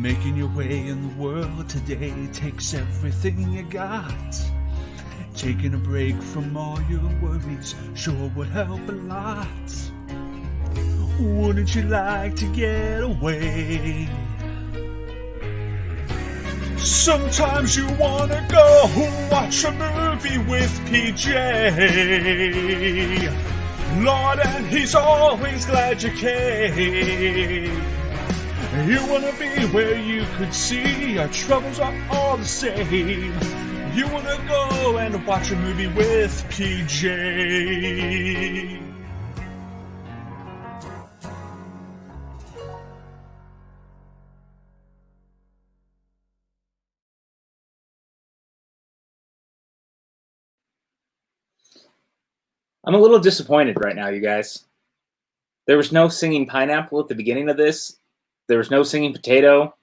Making your way in the world today takes everything you got. Taking a break from all your worries sure would help a lot. Wouldn't you like to get away? Sometimes you wanna go watch a movie with PJ. Lord, and he's always glad you came. You wanna be where you could see our troubles are all the same. You wanna go and watch a movie with PJ. I'm a little disappointed right now, you guys. There was no singing pineapple at the beginning of this. There was no singing potato.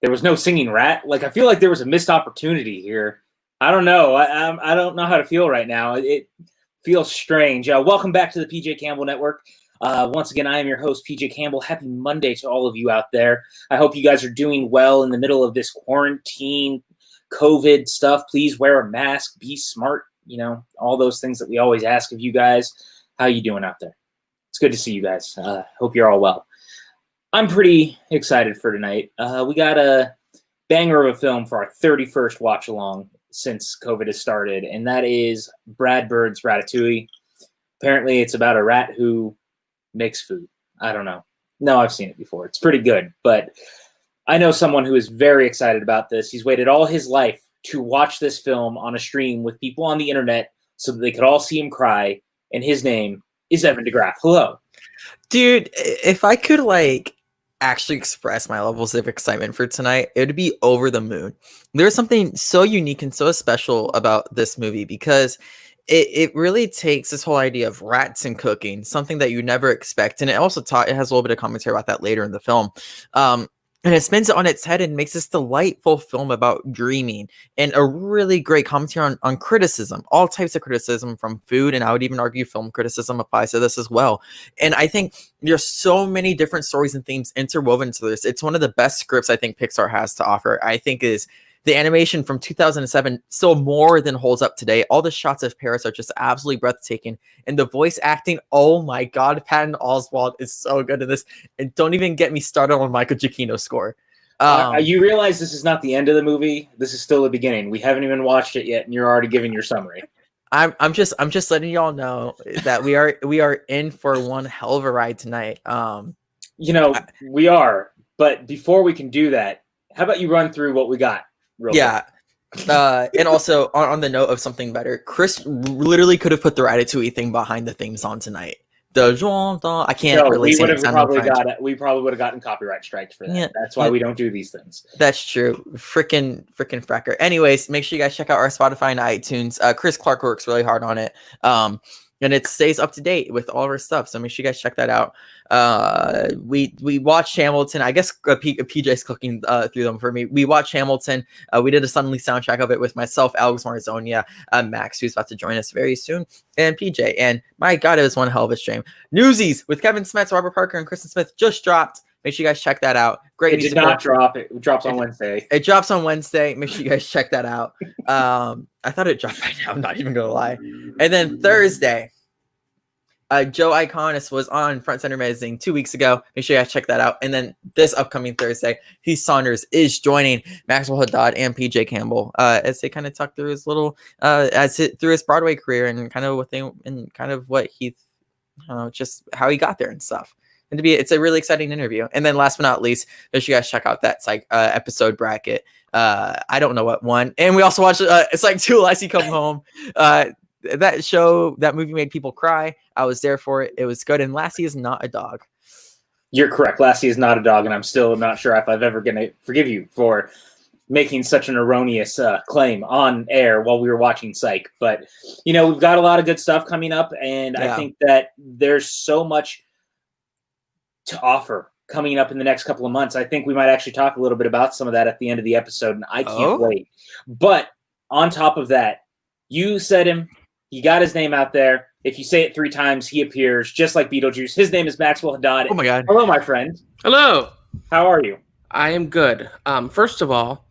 There was no singing rat. Like, I feel like there was a missed opportunity here. I don't know. I don't know how to feel right now. It feels strange. Welcome back to the PJ Campbell Network. Once again, I am your host, PJ Campbell. Happy Monday to all of you out there. I hope you guys are doing well in the middle of this quarantine, COVID stuff. Please wear a mask. Be smart. You know, all those things that we always ask of you guys. How you doing out there? It's good to see you guys. Hope you're all well. I'm pretty excited for tonight. We got a banger of a film for our 31st watch along since COVID has started, and that is Brad Bird's Ratatouille. Apparently, it's about a rat who makes food. I don't know. No, I've seen it before. It's pretty good, but I know someone who is very excited about this. He's waited all his life to watch this film on a stream with people on the internet so that they could all see him cry, and his name is Evan DeGraff. Hello. Dude, if I could, actually express my levels of excitement for tonight, it would be over the moon. There's something so unique and so special about this movie because it really takes this whole idea of rats and cooking, something that you never expect. And it also it has a little bit of commentary about that later in the film. And it spins it on its head and makes this delightful film about dreaming and a really great commentary on criticism, all types of criticism from food. And I would even argue film criticism applies to this as well. And I think there's so many different stories and themes interwoven into this. It's one of the best scripts I think Pixar has to offer. I think is the animation from 2007 still more than holds up today. All the shots of Paris are just absolutely breathtaking. And the voice acting, oh my God, Patton Oswalt is so good in this. And don't even get me started on Michael Giacchino's score. You realize this is not the end of the movie. This is still the beginning. We haven't even watched it yet, and you're already giving your summary. I'm just letting y'all know that we are in for one hell of a ride tonight. We are. But before we can do that, how about you run through what we got? Yeah. And also on the note of something better, Chris literally could have put the Ratatouille thing behind the theme song tonight. I can't really say we probably would have gotten copyright strikes for that. Yeah, that's why we don't do these things. That's true. Freaking fracker. Anyways, make sure you guys check out our Spotify and iTunes. Chris Clark works really hard on it. And it stays up to date with all of our stuff. So make sure you guys check that out. We watched Hamilton. I guess PJ's cooking through them for me. We watched Hamilton. We did a Suddenly soundtrack of it with myself, Alex Marzonia, Max, who's about to join us very soon, and PJ. And my God, it was one hell of a stream. Newsies with Kevin Smith, Robert Parker, and Kristen Smith just dropped. Make sure you guys check that out. Great. It did not drop. It drops on Wednesday. It drops on Wednesday. Make sure you guys check that out. I thought it dropped right now. I'm not even going to lie. And then Thursday, Joe Iconis was on Front Center Magazine 2 weeks ago. Make sure you guys check that out. And then this upcoming Thursday, Heath Saunders is joining Maxwell Haddad and PJ Campbell as they kind of talk through his little through his Broadway career and kind of what Heath, just how he got there and stuff. And it's a really exciting interview. And then last but not least, make sure you guys check out that episode bracket. I don't know what one. And we also watched It's Like Two Lassie Come Home. That movie made people cry. I was there for it. It was good. And Lassie is not a dog. You're correct. Lassie is not a dog. And I'm still not sure if I've ever going to forgive you for making such an erroneous claim on air while we were watching Psych. But, we've got a lot of good stuff coming up. And yeah. I think that there's so much to offer coming up in the next couple of months. I think we might actually talk a little bit about some of that at the end of the episode, and I can't wait. But on top of that, you said him. He got his name out there. If you say it 3 times, he appears just like Beetlejuice. His name is Maxwell Haddad. Oh my God. Hello, my friend. Hello. How are you? I am good. First of all,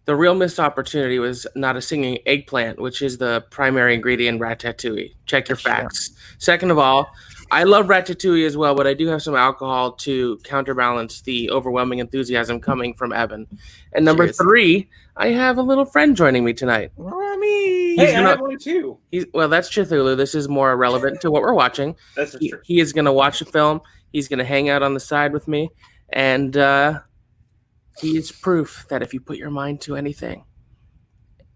the real missed opportunity was not a singing eggplant, which is the primary ingredient in Ratatouille. Check your facts. Second of all, I love Ratatouille as well, but I do have some alcohol to counterbalance the overwhelming enthusiasm coming from Evan. And number Cheers. 3, I have a little friend joining me tonight. Rami. Hey, I have one too. Well, that's Chithulu. This is more relevant to what we're watching. That's true. He is going to watch the film. He's going to hang out on the side with me. And he is proof that if you put your mind to anything,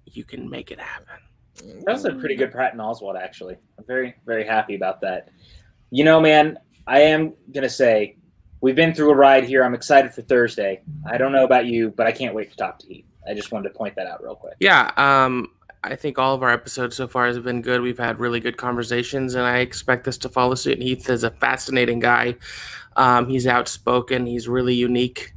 you can make it happen. That was a pretty good Patton Oswalt, actually. I'm very, very happy about that. You know, man, I am going to say we've been through a ride here. I'm excited for Thursday. I don't know about you, but I can't wait to talk to Heath. I just wanted to point that out real quick. Yeah, I think all of our episodes so far have been good. We've had really good conversations, and I expect this to follow suit. Heath is a fascinating guy. He's outspoken. He's really unique.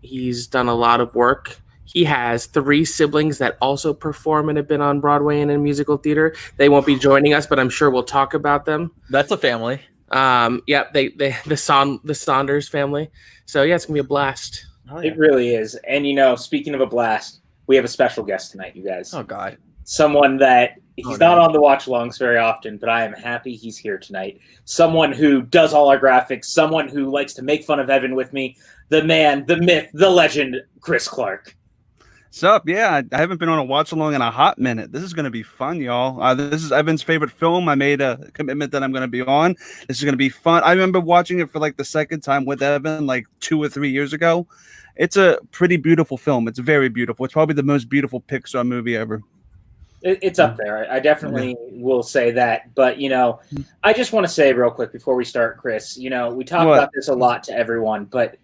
He's done a lot of work. He has 3 siblings that also perform and have been on Broadway and in musical theater. They won't be joining us, but I'm sure we'll talk about them. That's a family. Yeah, the Saunders family. So yeah, it's gonna be a blast. Oh, yeah. It really is. And, you know, speaking of a blast, we have a special guest tonight, you guys. Oh God. Someone that he's not on the watch-alongs very often, but I am happy he's here tonight. Someone who does all our graphics, someone who likes to make fun of Evan with me, the man, the myth, the legend, Chris Clark. Sup? Yeah, I haven't been on a watch along in a hot minute. This is going to be fun, y'all. This is Evan's favorite film. I made a commitment that I'm going to be on. This is going to be fun. I remember watching it for like the second time with Evan like 2 or 3 years ago. It's a pretty beautiful film. It's very beautiful. It's probably the most beautiful Pixar movie ever. It's up there. I definitely will say that. But, you know, I just want to say real quick before we start, Chris, you know, we talk about this a lot to everyone, but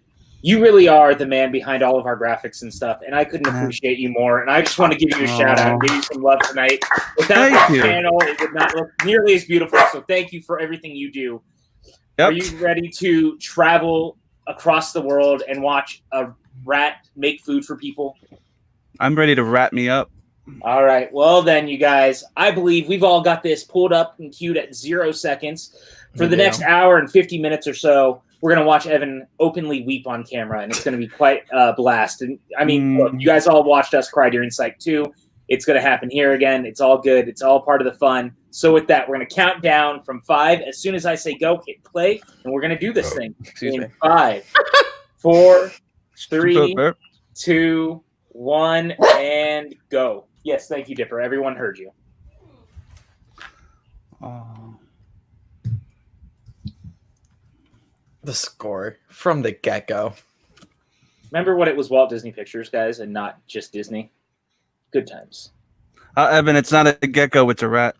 you really are the man behind all of our graphics and stuff, and I couldn't appreciate you more. And I just want to give you a shout out and give you some love tonight. Without this channel, it would not look nearly as beautiful. So thank you for everything you do. Yep. Are you ready to travel across the world and watch a rat make food for people? I'm ready to rat me up. All right. Well, then, you guys, I believe we've all got this pulled up and queued at 0 seconds. For the next hour and 50 minutes or so, we're going to watch Evan openly weep on camera, and it's going to be quite a blast. And I mean, look, you guys all watched us cry during Psych 2. It's going to happen here again. It's all good. It's all part of the fun. So with that, we're going to count down from 5. As soon as I say go, hit play, and we're going to do this thing. In 5, 4, 3, 2, 1, and go. Yes, thank you, Dipper. Everyone heard you. The score from the get-go. Remember when it was Walt Disney Pictures, guys, and not just Disney? Good times. Evan, it's not a gecko, it's a rat.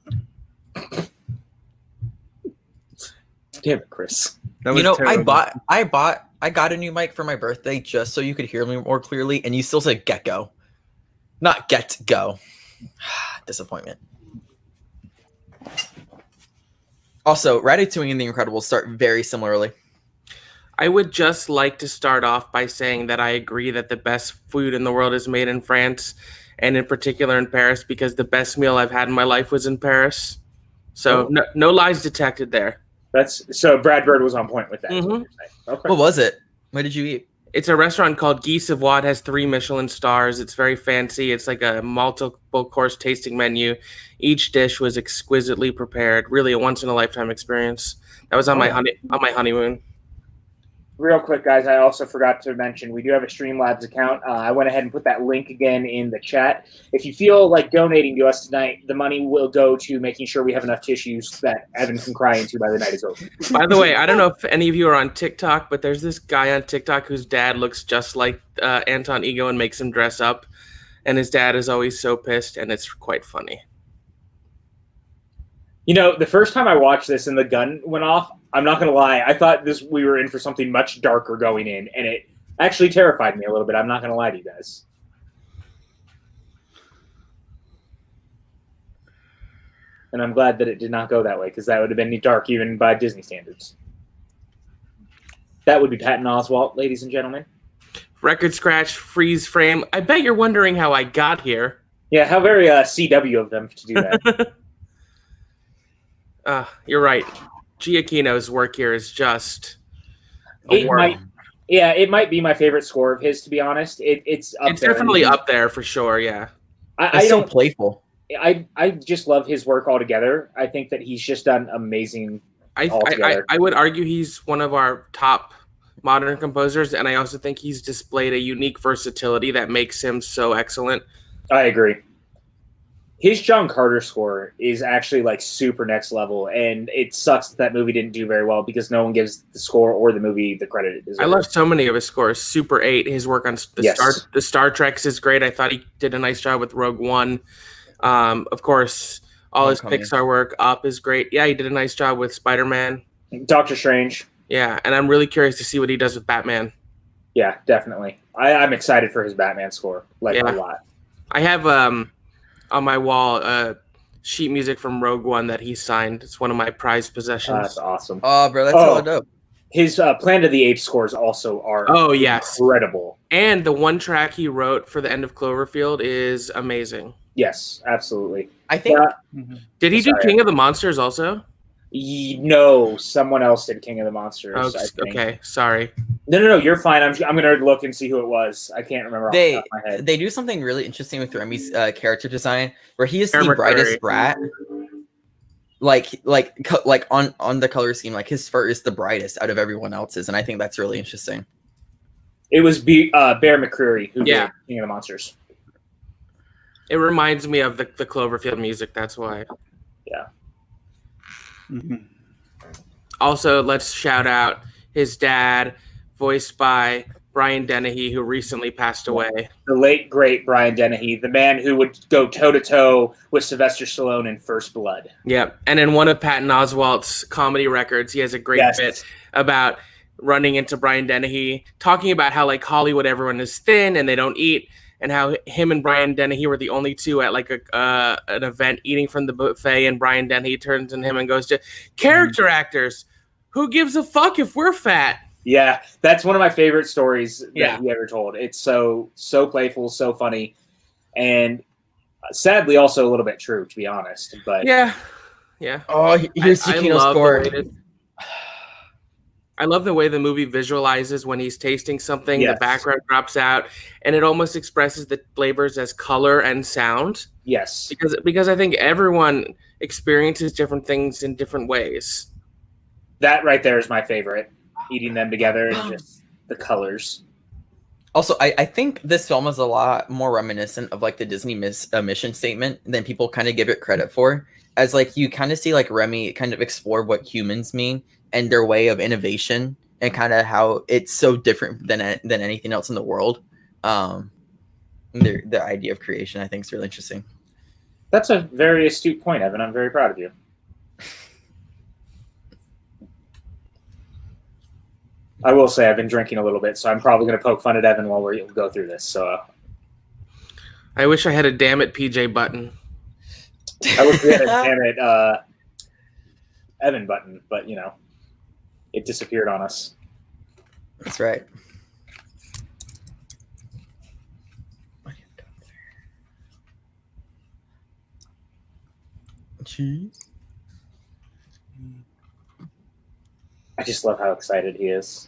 Damn it, Chris. You know, terrible. I got a new mic for my birthday just so you could hear me more clearly, and you still said gecko. Not get go. Disappointment. Also, Ratatouille and The Incredibles start very similarly. I would just like to start off by saying that I agree that the best food in the world is made in France, and in particular in Paris, because the best meal I've had in my life was in Paris. So no lies detected there. So Brad Bird was on point with that. Mm-hmm. Okay. What was it? What did you eat? It's a restaurant called Guy Savoie. It has 3 Michelin stars. It's very fancy. It's like a multiple course tasting menu. Each dish was exquisitely prepared. Really a once in a lifetime experience. That was on my honeymoon. Real quick, guys, I also forgot to mention we do have a Streamlabs account. I went ahead and put that link again in the chat. If you feel like donating to us tonight, the money will go to making sure we have enough tissues that Evan can cry into by the night is over. By the way, I don't know if any of you are on TikTok, but there's this guy on TikTok whose dad looks just like Anton Ego and makes him dress up. And his dad is always so pissed, and it's quite funny. You know, the first time I watched this and the gun went off, I'm not going to lie, I thought we were in for something much darker going in, and it actually terrified me a little bit. I'm not going to lie to you guys. And I'm glad that it did not go that way, because that would have been dark even by Disney standards. That would be Patton Oswalt, ladies and gentlemen. Record scratch, freeze frame. I bet you're wondering how I got here. Yeah, how very CW of them to do that. You're right. Giacchino's work here is just it Yeah, it might be my favorite score of his, to be honest. It's up It's there. definitely up there for sure. Yeah. I It's so don't. playful. I just love his work altogether. I think that he's just done amazing. I Altogether. would argue he's one of our top modern composers, and I also think he's displayed a unique versatility that makes him so excellent. I agree. His John Carter score is actually like super next level, and it sucks that movie didn't do very well because no one gives the score or the movie the credit it deserves. I love so many of his scores. Super 8, his work on the Star Treks is great. I thought he did a nice job with Rogue One. Of course, all his Pixar work. Up is great. Yeah, he did a nice job with Spider-Man. Doctor Strange. Yeah, and I'm really curious to see what he does with Batman. Yeah, definitely. I'm excited for his Batman score, a lot. I have on my wall sheet music from Rogue One that he signed. It's one of my prized possessions. That's awesome. Oh, bro, that's so dope. His Planet of the Apes scores also are incredible. And the one track he wrote for the end of Cloverfield is amazing. Yes, absolutely. I think. Did he do King of the Monsters also? No, someone else did King of the Monsters. Oh, okay, sorry. No, you're fine. I'm going to look and see who it was. I can't remember off the top of my head. They do something really interesting with Remy's character design, where he is the brightest brat. Like on the color scheme, like his fur is the brightest out of everyone else's, and I think that's really interesting. It was Bear McCreary who did King of the Monsters. It reminds me of the Cloverfield music. That's why. Yeah. Mm-hmm. Also, let's shout out his dad, voiced by Brian Dennehy, who recently passed away. The late, great Brian Dennehy, the man who would go toe-to-toe with Sylvester Stallone in First Blood. Yep. And in one of Patton Oswalt's comedy records, he has a great bit about running into Brian Dennehy, talking about how, like, Hollywood, everyone is thin and they don't eat, and how him and Brian Dennehy were the only two at, like, an event eating from the buffet, and Brian Dennehy turns to him and goes to, character actors, who gives a fuck if we're fat? Yeah, that's one of my favorite stories that he ever told. It's so playful, so funny, and sadly also a little bit true, to be honest. But yeah. Oh, here's Chiquino's score. I love the way the movie visualizes when he's tasting something. The background drops out, and it almost expresses the flavors as color and sound. Yes, because I think everyone experiences different things in different ways. That right there is my favorite. Eating them together and just the colors. Also, I think this film is a lot more reminiscent of like the Disney mission statement than people kind of give it credit for. As like you kind of see like Remy kind of explore what humans mean and their way of innovation and kind of how it's so different than anything else in the world. The idea of creation, I think, is really interesting. That's a very astute point, Evan. I'm very proud of you. I will say I've been drinking a little bit, so I'm probably going to poke fun at Evan while we go through this. So, I wish I had a damn it PJ button. I wish we had a damn it Evan button, but it disappeared on us. That's right. Cheese. I just love how excited he is.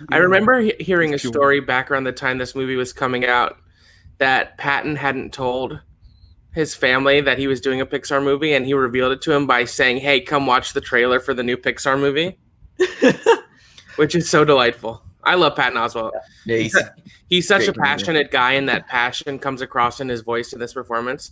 I remember hearing a story back around the time this movie was coming out that Patton hadn't told his family that he was doing a Pixar movie, and he revealed it to him by saying, "Hey, come watch the trailer for the new Pixar movie," which is so delightful. I love Patton Oswalt. Yeah, he's such a passionate guy, and that passion comes across in his voice in this performance.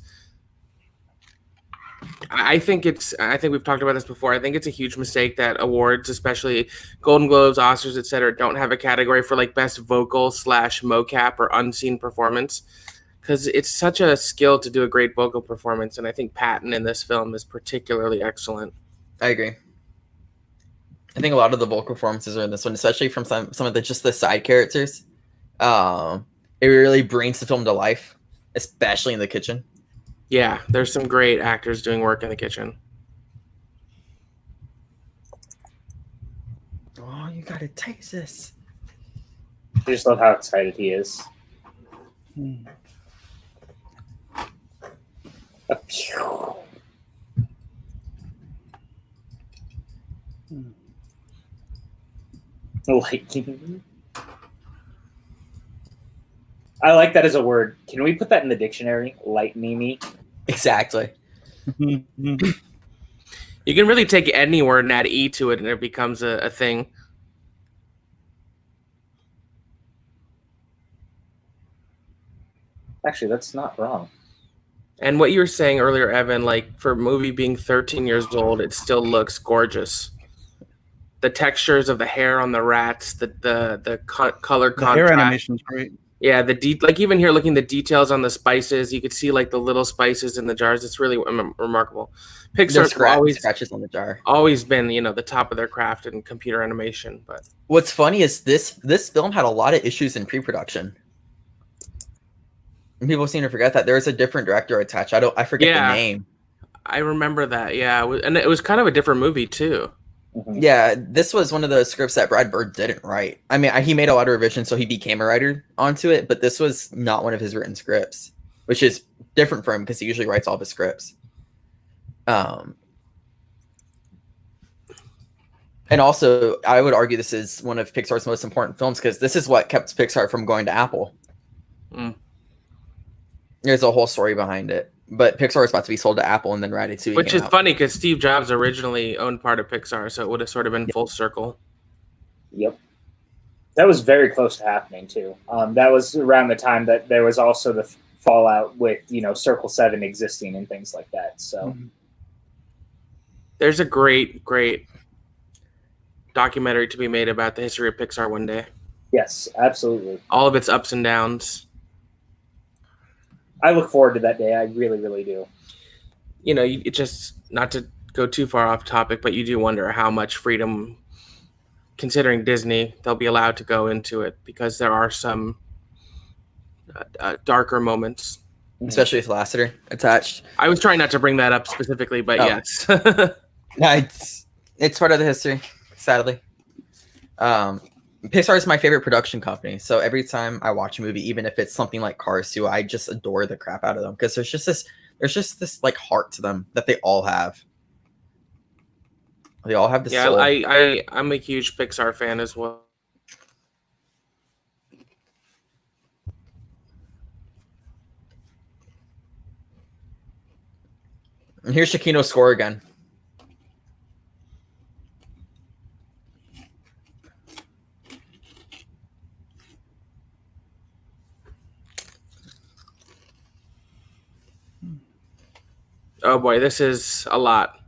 I think we've talked about this before. I think it's a huge mistake that awards, especially Golden Globes, Oscars, etc., don't have a category for like best vocal / mocap or unseen performance, because it's such a skill to do a great vocal performance. And I think Patton in this film is particularly excellent. I agree. I think a lot of the vocal performances are in this one, especially from some of the side characters. It really brings the film to life, especially in the kitchen. Yeah, there's some great actors doing work in the kitchen. Oh, you gotta taste this. I just love how excited he is. Lightning. I like that as a word. Can we put that in the dictionary? Lightning-y? Exactly. You can really take any word and add E to it, and it becomes a thing. Actually, that's not wrong. And what you were saying earlier, Evan, like for a movie being 13 years old, it still looks gorgeous. The textures of the hair on the rats, the color The contrast. hair animation's great. Yeah, like even here, looking at the details on the spices, you could see like the little spices in the jars. It's really remarkable. Pixar's scratches on the jar. Always been, the top of their craft in computer animation. But What's funny is this film had a lot of issues in pre-production. And people seem to forget that there was a different director attached. I forget the name. I remember that. Yeah, and it was kind of a different movie too. Mm-hmm. Yeah, this was one of those scripts that Brad Bird didn't write. I mean, he made a lot of revisions, so he became a writer onto it, but this was not one of his written scripts, which is different for him because he usually writes all of his scripts. And also, I would argue this is one of Pixar's most important films because this is what kept Pixar from going to Apple. Mm. There's a whole story behind it. But Pixar was about to be sold to Apple, and then Ratatouille Which came is out. funny because Steve Jobs originally owned part of Pixar, so it would have sort of been full circle. Yep. That was very close to happening, too. That was around the time that there was also the fallout with, Circle 7 existing and things like that. So There's a great, great documentary to be made about the history of Pixar one day. yes, absolutely. All of its ups and downs. I look forward to that day. I really, really do. It just, not to go too far off topic, but you do wonder how much freedom, considering Disney, they'll be allowed to go into it because there are some darker moments. Especially with Lasseter attached. I was trying not to bring that up specifically, but yes. No, it's part of the history, sadly. Pixar is my favorite production company, so every time I watch a movie, even if it's something like Cars 2, I just adore the crap out of them because there's just this like heart to them that they all have. They all have the soul. I'm a huge Pixar fan as well. And here's Shakino's score again. Oh boy, this is a lot.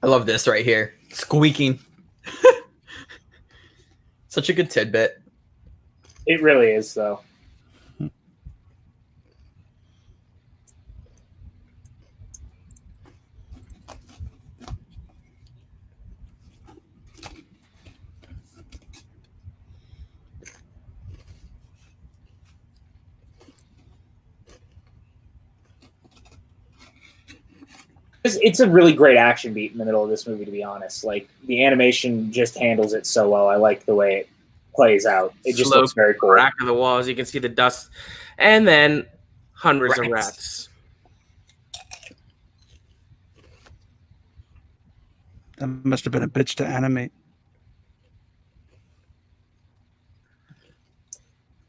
I love this right here. Squeaking. Such a good tidbit. It really is, though. It's a really great action beat in the middle of this movie, to be honest. Like, the animation just handles it so well. I like the way it plays out. It just looks very cool. Crack of the walls, you can see the dust, and then hundreds of rats. That must have been a bitch to animate.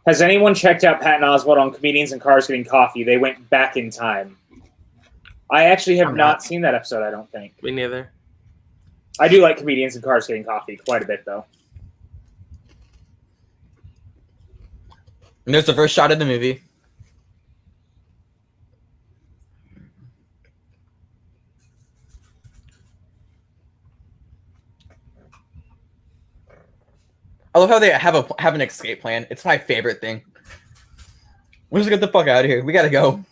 Has anyone checked out Patton Oswalt on Comedians in Cars Getting Coffee? They went back in time. I actually have not seen that episode, I don't think. Me neither. I do like Comedians in Cars Getting Coffee quite a bit, though. And there's the first shot of the movie. I love how they have an escape plan. It's my favorite thing. We're just get the fuck out of here. We gotta go.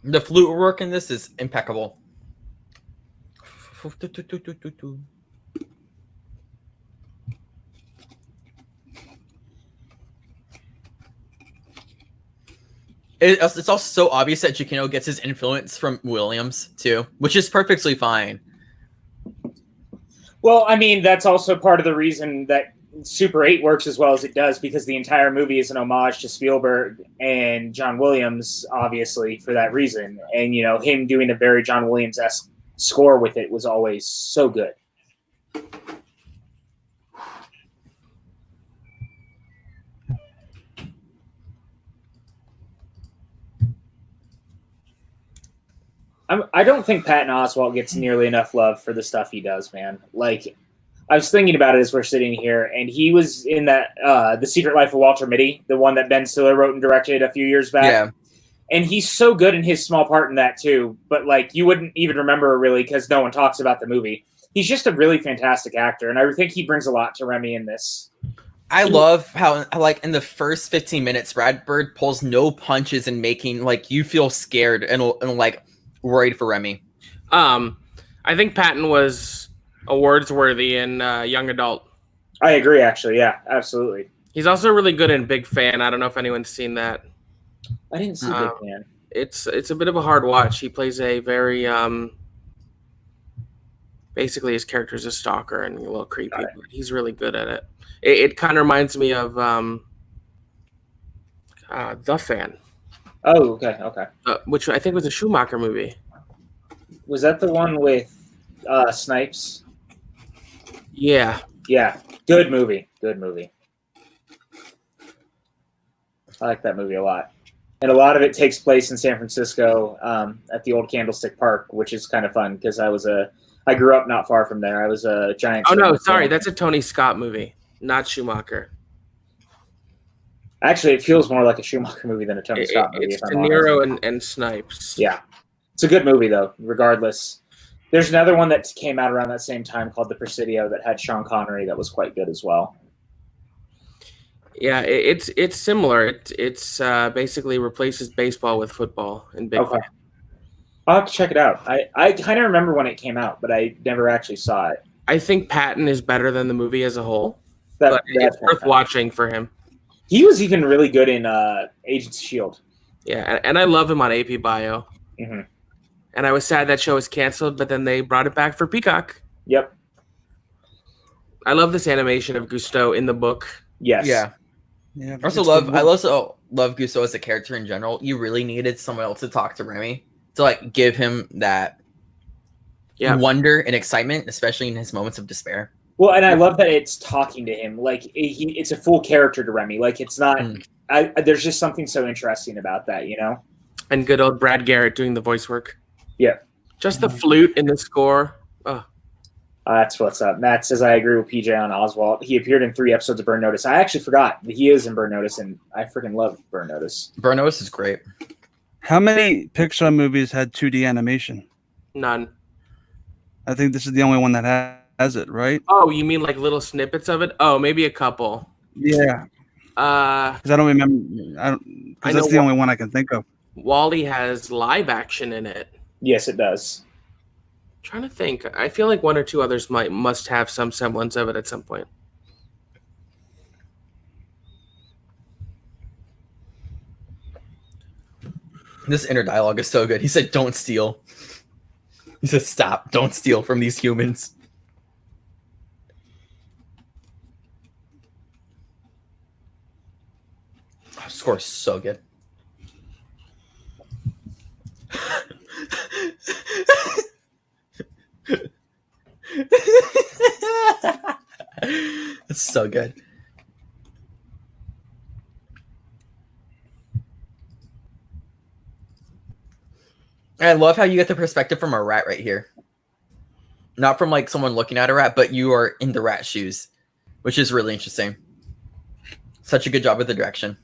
The flute work in this is impeccable. It's also so obvious that Giacchino gets his influence from Williams too, which is perfectly fine. Well, I mean, that's also part of the reason that Super 8 works as well as it does, because the entire movie is an homage to Spielberg and John Williams, obviously, for that reason. And, you know, him doing a very John Williams-esque score with it was always so good. I don't think Patton Oswalt gets nearly enough love for the stuff he does, man. Like, I was thinking about it as we're sitting here, and he was in that The Secret Life of Walter Mitty, the one that Ben Stiller wrote and directed a few years back. Yeah. And he's so good in his small part in that, too. But, like, you wouldn't even remember, really, because no one talks about the movie. He's just a really fantastic actor, and I think he brings a lot to Remy in this. I love how, like, in the first 15 minutes, Brad Bird pulls no punches in making, like, you feel scared and like, worried for Remy. I think Patton was awards-worthy in Young Adult. I agree, actually. Yeah, absolutely. He's also really good in Big Fan. I don't know if anyone's seen that. I didn't see Big Fan. It's a bit of a hard watch. He plays a very basically his character's a stalker and a little creepy, but he's really good at it. It kind of reminds me of The Fan. Oh, okay. Which I think was a Schumacher movie. Was that the one with Snipes? Yeah. Yeah. Good movie. I like that movie a lot. And a lot of it takes place in San Francisco at the old Candlestick Park, which is kind of fun because I grew up not far from there. I was a giant. Oh, no, sorry. That's a Tony Scott movie, not Schumacher. Actually, it feels more like a Schumacher movie than a Tony Scott movie. It's De Niro and Snipes. Yeah. It's a good movie, though, regardless. There's another one that came out around that same time called The Presidio that had Sean Connery that was quite good as well. Yeah, it's similar. It's basically replaces baseball with football in Big Fan. I'll have to check it out. I kind of remember when it came out, but I never actually saw it. I think Patton is better than the movie as a whole, but it's worth watching for him. He was even really good in Agents of S.H.I.E.L.D. Yeah, and I love him on AP Bio. Mm-hmm. And I was sad that show was canceled, but then they brought it back for Peacock. Yep. I love this animation of Gusteau in the book. Yes. Yeah. I also love Gusteau as a character in general. You really needed someone else to talk to Remy to like give him that wonder and excitement, especially in his moments of despair. Well, and I love that it's talking to him. Like it's a full character to Remy. Like it's not. There's just something so interesting about that, you know. And good old Brad Garrett doing the voice work. Yeah. Just the flute in the score. Oh. That's what's up. Matt says, I agree with PJ on Oswalt. He appeared in 3 episodes of Burn Notice. I actually forgot that he is in Burn Notice, and I freaking love Burn Notice. Burn Notice is great. How many Pixar movies had 2D animation? None. I think this is the only one that has it, right? Oh, you mean like little snippets of it? Oh, maybe a couple. Yeah. Because I don't remember. Because that's the only one I can think of. WALL-E has live action in it. Yes, it does. I'm trying to think. I feel like 1 or 2 others must have some semblance of it at some point. This inner dialogue is so good. He said, "Don't steal." He said, "Stop! Don't steal from these humans." Oh, score is so good. It's so good. I love how you get the perspective from a rat right here. Not from like someone looking at a rat, but you are in the rat shoes, which is really interesting. Such a good job with the direction.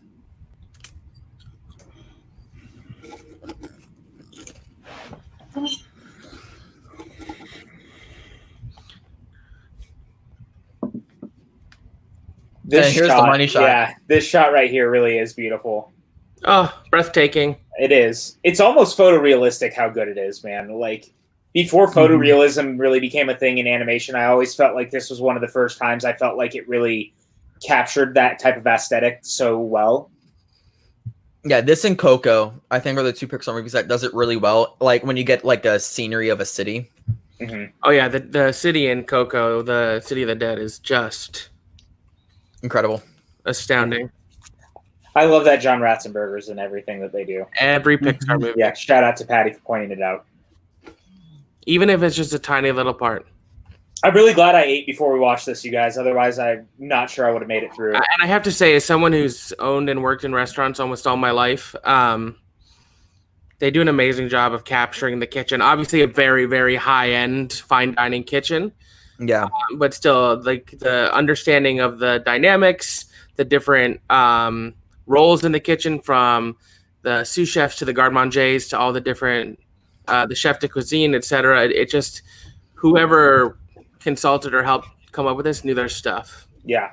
Here's the money shot. Yeah, this shot right here really is beautiful. Oh, breathtaking. It is. It's almost photorealistic how good it is, man. Like, before photorealism really became a thing in animation, I always felt like this was one of the first times I felt like it really captured that type of aesthetic so well. Yeah, this and Coco, I think, are the two Pixar movies that does it really well. Like when you get like a scenery of a city. Oh yeah, the city in Coco, the City of the Dead, is just Incredible. astounding. I love that John Ratzenberger's in everything that they do. Every Pixar movie, Yeah, shout out to Patty for pointing it out. even if it's just a tiny little part. I'm really glad I ate before we watched this, you guys. Otherwise, I'm not sure I would have made it through. And I have to say, as someone who's owned and worked in restaurants almost all my life, they do an amazing job of capturing the kitchen. Obviously, a very, very high-end fine dining kitchen, Yeah. but still, like the understanding of the dynamics, the different roles in the kitchen, from the sous chefs to the garde-mangers to all the different the chef de cuisine, etc. It just, whoever consulted or helped come up with this knew their stuff. Yeah.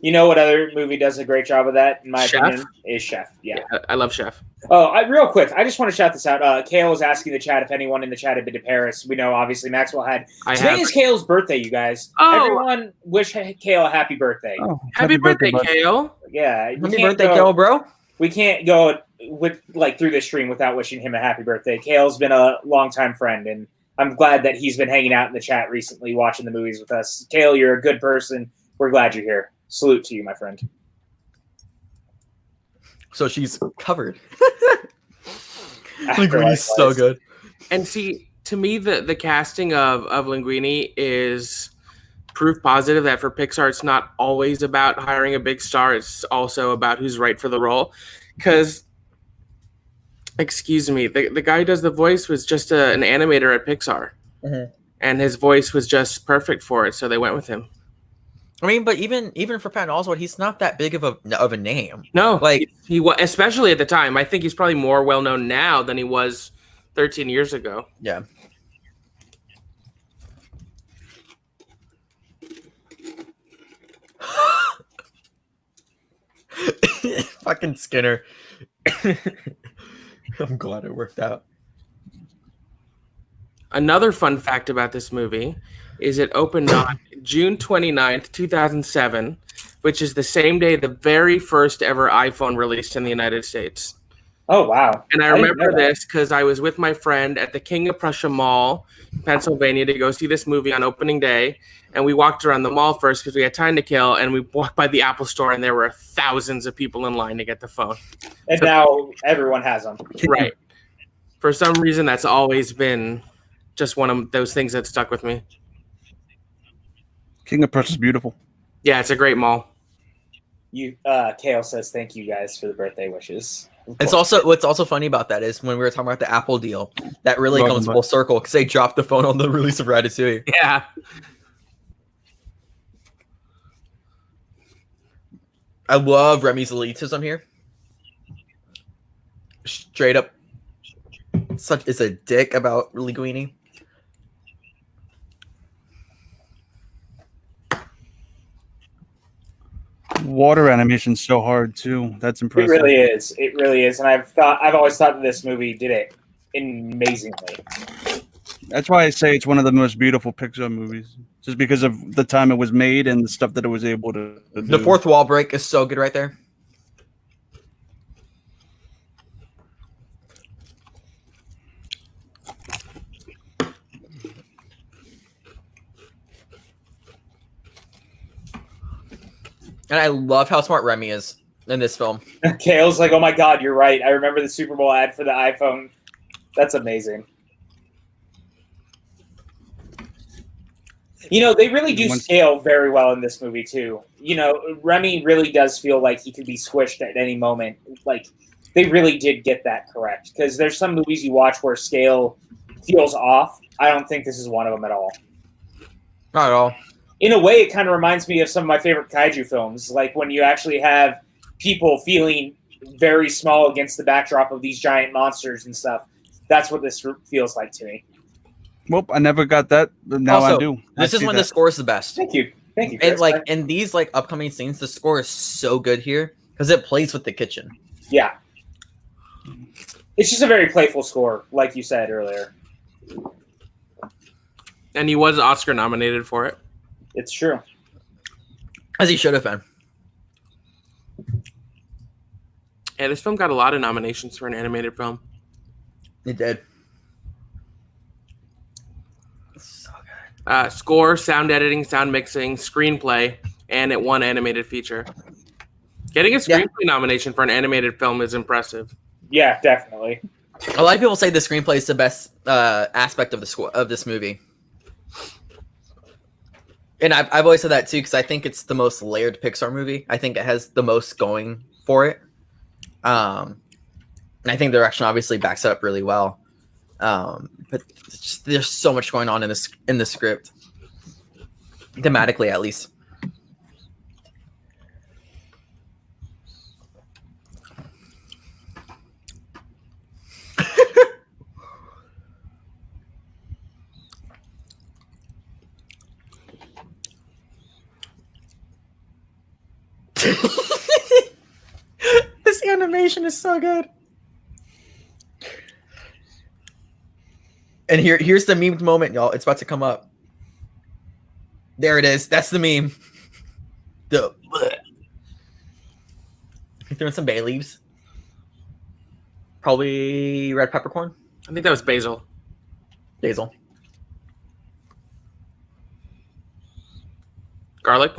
You know what other movie does a great job of that, in my Chef? opinion? Is Chef. Yeah. I love Chef. Oh, real quick, I just want to shout this out. Kale was asking the chat if anyone in the chat had been to Paris. We know, obviously, Maxwell had. Today is Kale's birthday, you guys. Oh. Everyone wish Kale a happy birthday. Oh, Happy birthday, bud. Kale. Yeah. Happy birthday, Kale, bro. We can't go with through this stream without wishing him a happy birthday. Kale's been a longtime friend, and I'm glad that he's been hanging out in the chat recently, watching the movies with us. Kale, you're a good person. We're glad you're here. Salute to you, my friend. So she's covered. Afterlife Linguini's so was. good. And see, to me, the casting of Linguini is proof positive that for Pixar, it's not always about hiring a big star. It's also about who's right for the role. Because, excuse me, the guy who does the voice was just an animator at Pixar. Mhm. And his voice was just perfect for it, so they went with him. I mean, but even for Patton Oswalt, he's not that big of a name. No, Like- he was, especially at the time. I think he's probably more well known now than he was 13 years ago. Yeah. Fucking Skinner. I'm glad it worked out. Another fun fact about this movie is it opened on June 29th, 2007, which is the same day the very first ever iPhone released in the United States. Oh, wow. And I didn't know remember that. this because I was with my friend at the King of Prussia Mall, Pennsylvania, to go see this movie on opening day. And we walked around the mall first because we had time to kill. And we walked by the Apple store, and there were thousands of people in line to get the phone. And now everyone has them. Right. For some reason, that's always been just one of those things that stuck with me. King of Prussia is beautiful. Yeah, it's a great mall. Kale says thank you guys for the birthday wishes. It's also what's also funny about that is when we were talking about the Apple deal, that really Welcome comes back. full circle because they dropped the phone on the release of Ratatouille. Yeah. I love Remy's elitism here. Straight up, such is a dick about Linguini. Water animation's so hard too. That's It impressive. really is. It really is. And I've always thought that this movie did it amazingly. That's why I say it's one of the most beautiful Pixar movies, just because of the time it was made and the stuff that it was able to do. The fourth wall break is so good right there. And I love how smart Remy is in this film. Kale's like, oh my God, you're right. I remember the Super Bowl ad for the iPhone. That's amazing. You know, they really do scale very well in this movie, too. You know, Remy really does feel like he could be squished at any moment. Like, they really did get that correct. Because there's some movies you watch where scale feels off. I don't think this is one of them at all. Not at all. In a way, it kind of reminds me of some of my favorite kaiju films. Like, when you actually have people feeling very small against the backdrop of these giant monsters and stuff. That's what this feels like to me. Well, I never got that, but now Also, I do. This I is see when that. the score is the best. Thank you. Thank you. And Chris. like in these like upcoming scenes, the score is so good here because it plays with the kitchen. Yeah. It's just a very playful score, like you said earlier. And he was Oscar nominated for it. It's true. As he should have been. Yeah, this film got a lot of nominations for an animated film. It did. So good. Score, sound editing, sound mixing, screenplay, and it won animated feature. Getting a screenplay nomination for an animated film is impressive. Yeah, definitely. A lot of people say the screenplay is the best aspect of this movie. And I've always said that too, because I think it's the most layered Pixar movie. I think it has the most going for it. And I think the direction obviously backs it up really well. But there's so much going on in the script, thematically at least. This animation is so good. And here's the memed moment, y'all. It's about to come up. There it is. That's the meme. The you throwing some bay leaves. Probably red peppercorn. I think that was basil. Basil. Garlic.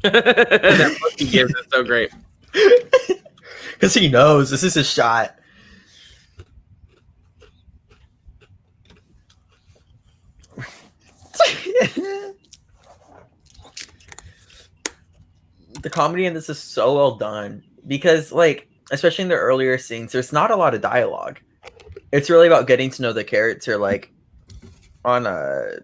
That look he gives is so great. Because he knows this is his shot. The comedy in this is so well done because, like, especially in the earlier scenes, there's not a lot of dialogue. It's really about getting to know the character, like, on a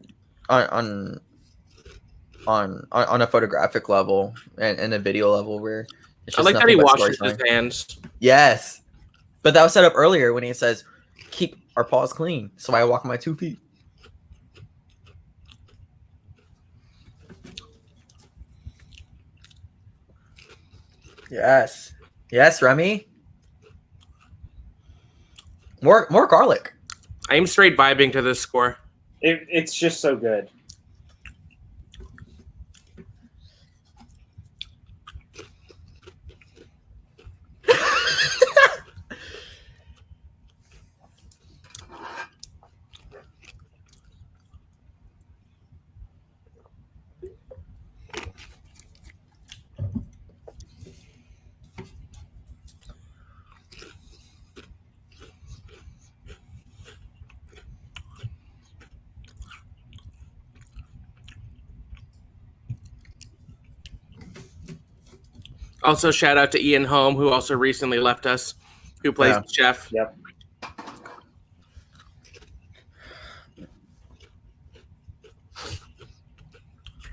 photographic level and a video level where it's just I like that he washes his hands. Yes, but that was set up earlier when he says, "Keep our paws clean," so I walk my 2 feet. Yes, Remy. More garlic. I am straight vibing to this score. It's just so good. Also, shout out to Ian Holm, who also recently left us, who plays the chef. Yep.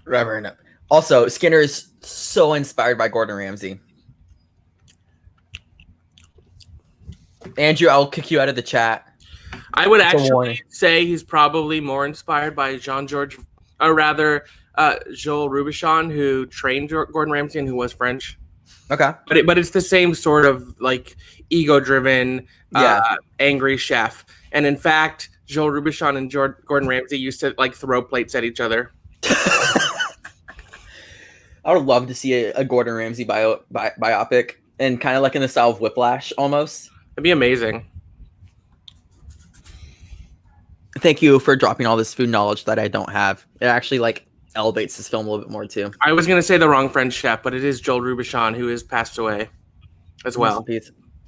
Reverend. Also, Skinner is so inspired by Gordon Ramsay. Andrew, I'll kick you out of the chat. I would It's a warning. actually say he's probably more inspired by Joel Robuchon, who trained Gordon Ramsay and who was French. Okay. But it's the same sort of like ego-driven, angry chef. And in fact, Joel Robuchon and Gordon Ramsay used to like throw plates at each other. I would love to see a Gordon Ramsay biopic, and kind of like in the style of Whiplash almost. It'd be amazing. Thank you for dropping all this food knowledge that I don't have. It actually like elevates this film a little bit more too. I was going to say the wrong French chef, but it is Joel Robuchon, who has passed away as well.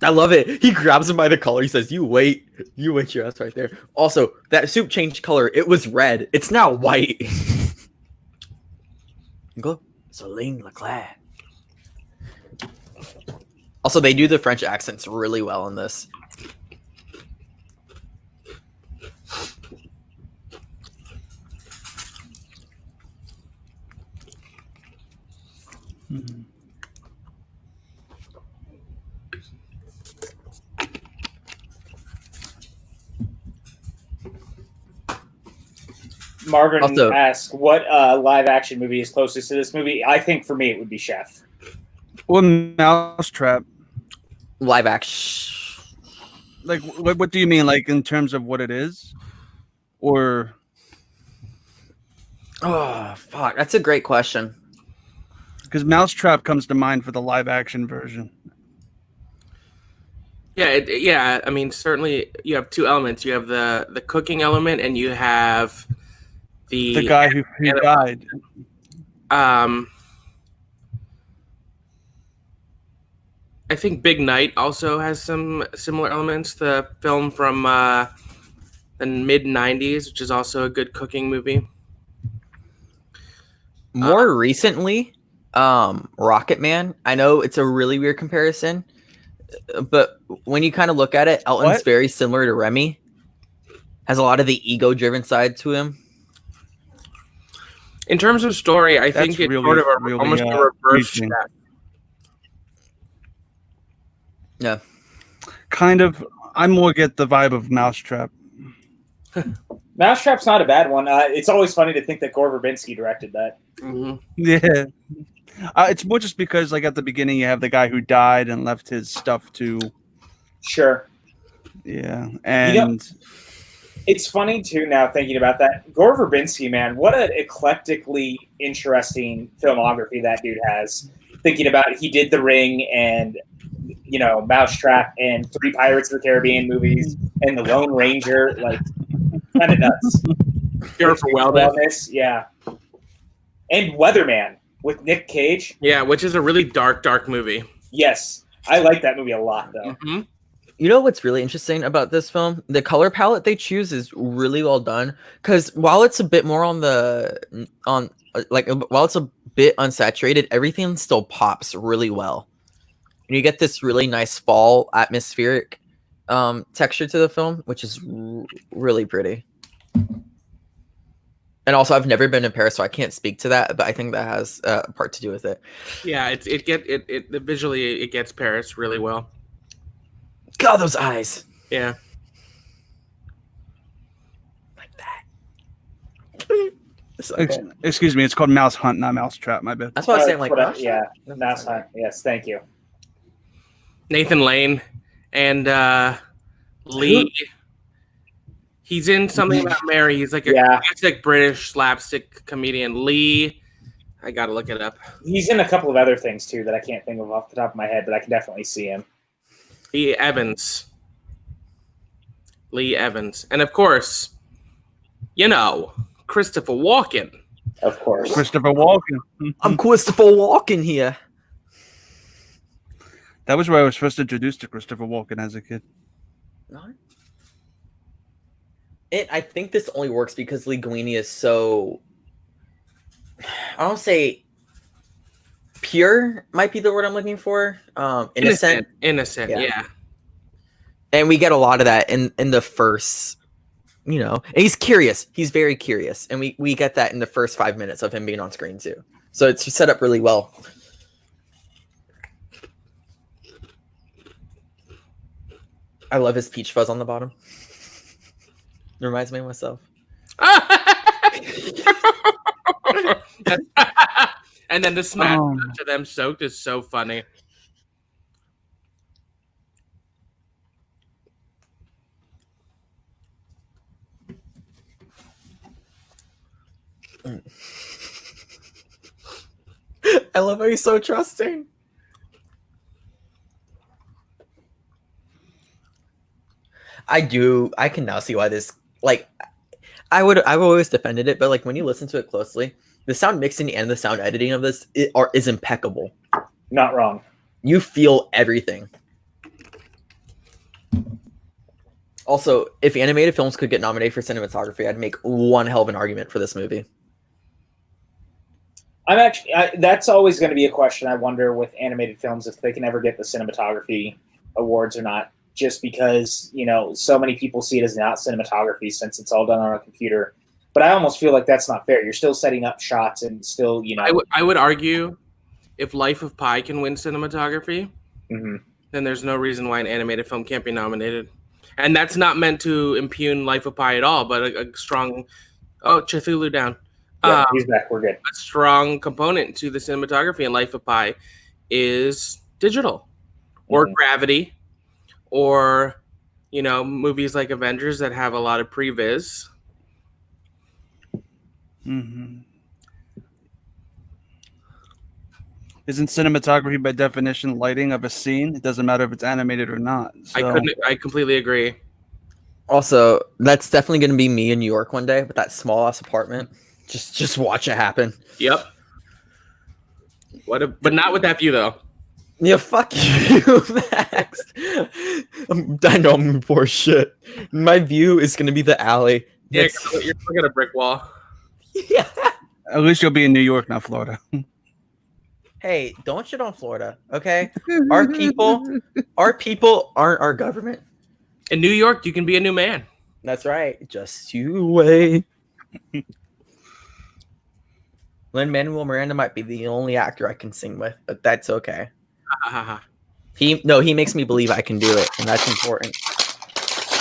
I love it. He grabs him by the collar. He says, you wait your ass right there. Also, that soup changed color. It was red. It's now white. Go, Celine Leclerc. Also, they do the French accents really well in this. Marvin Also- asked, what live action movie is closest to this movie? I think for me it would be Chef. Well, Mousetrap. Live action. Like, what do you mean? Like, in terms of what it is, or? Oh fuck, that's a great question. Because Mousetrap comes to mind for the live action version. Yeah, I mean, certainly you have two elements. You have the cooking element, and you have The guy who died. I think Big Night also has some similar elements. The film from the mid '90s, which is also a good cooking movie. More recently, Rocket Man. I know it's a really weird comparison, but when you kind of look at it, Elton's very similar to Remy. Has a lot of the ego-driven side to him. In terms of story, I think it's really, sort of really, almost a reverse reaching. step. Yeah. Kind of. I more get the vibe of Mousetrap. Mousetrap's not a bad one. It's always funny to think that Gore Verbinski directed that. Mm-hmm. Yeah. It's more just because, like, at the beginning, you have the guy who died and left his stuff to. Sure. Yeah. And. It's funny, too, now thinking about that. Gore Verbinski, man, what an eclectically interesting filmography that dude has. Thinking about it, he did The Ring and, you know, Mousetrap and 3 Pirates of the Caribbean movies and The Lone Ranger. Like, kind of nuts. Cure for Wellness. Yeah. And Weatherman with Nick Cage. Yeah, which is a really dark movie. Yes. I like that movie a lot, though. Mm-hmm. You know what's really interesting about this film? The color palette they choose is really well done. Because while it's a bit more while it's a bit unsaturated, everything still pops really well. And you get this really nice fall atmospheric texture to the film, which is really pretty. And also, I've never been in Paris, so I can't speak to that, but I think that has a part to do with it. Yeah, visually it gets Paris really well. God, those eyes. Yeah. Like that. Excuse me, it's called Mouse Hunt, not Mousetrap. My bad. That's what I was saying. Like, yeah, Mouse Hunt. Yes, thank you. Nathan Lane and Lee. He's in Something About Mary. He's like a classic British slapstick comedian. Lee, I gotta look it up. He's in a couple of other things too that I can't think of off the top of my head, but I can definitely see him. Lee Evans. And of course, you know, Christopher Walken. Of course. Christopher Walken. I'm Christopher Walken here. That was where I was first introduced to Christopher Walken as a kid. I think this only works because Linguini is so, I don't say pure might be the word I'm looking for. Innocent, yeah. And we get a lot of that in the first, you know, and he's curious. He's very curious. And we get that in the first 5 minutes of him being on screen too. So it's set up really well. I love his peach fuzz on the bottom. It reminds me of myself. And then the smash to them soaked is so funny. I love how he's so trusting. I can now see why this, like, I've always defended it, but like when you listen to it closely, the sound mixing and the sound editing of this is impeccable. Not wrong. You feel everything. Also, if animated films could get nominated for cinematography, I'd make one hell of an argument for this movie. That's always going to be a question I wonder with animated films, if they can ever get the cinematography awards or not, just because, you know, so many people see it as not cinematography since it's all done on a computer. But I almost feel like that's not fair. You're still setting up shots and still, you know. I would argue if Life of Pi can win cinematography, then there's no reason why an animated film can't be nominated. And that's not meant to impugn Life of Pi at all, but a strong... Oh, Cthulhu down. Yeah, he's back. We're good. A strong component to the cinematography in Life of Pi is digital or gravity or, movies like Avengers that have a lot of previs. Mm-hmm. Isn't cinematography by definition lighting of a scene? It doesn't matter if it's animated or not. So. I completely agree. Also, that's definitely going to be me in New York one day with that small ass apartment. Just watch it happen. Yep. But not with that view though. Yeah, fuck you, Max. I know I'm poor shit. My view is going to be the alley. Yeah, you're looking at a brick wall. Yeah. At least you'll be in New York, not Florida. Hey, don't shit on Florida, okay? Our people aren't our government. In New York, you can be a new man. That's right. Just you wait. Lin-Manuel Miranda might be the only actor I can sing with, but that's okay. He makes me believe I can do it, and that's important.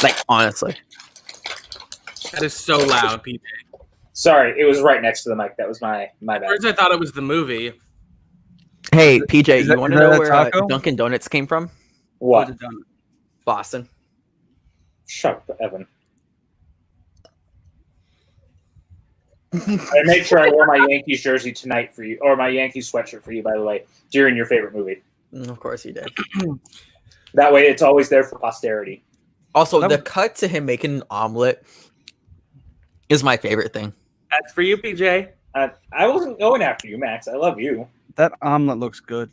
Like, honestly. That is so loud, PJ. Sorry, it was right next to the mic. That was my bad. First, I thought it was the movie. Hey, PJ, you want to know where taco? Dunkin' Donuts came from? What? Boston. Shut up, Evan. I made sure I wore my Yankees jersey tonight for you, or my Yankees sweatshirt for you, by the way, during your favorite movie. Of course you did. That way, it's always there for posterity. Also, the cut to him making an omelet is my favorite thing. That's for you, PJ. I wasn't going after you, Max. I love you. That omelet looks good.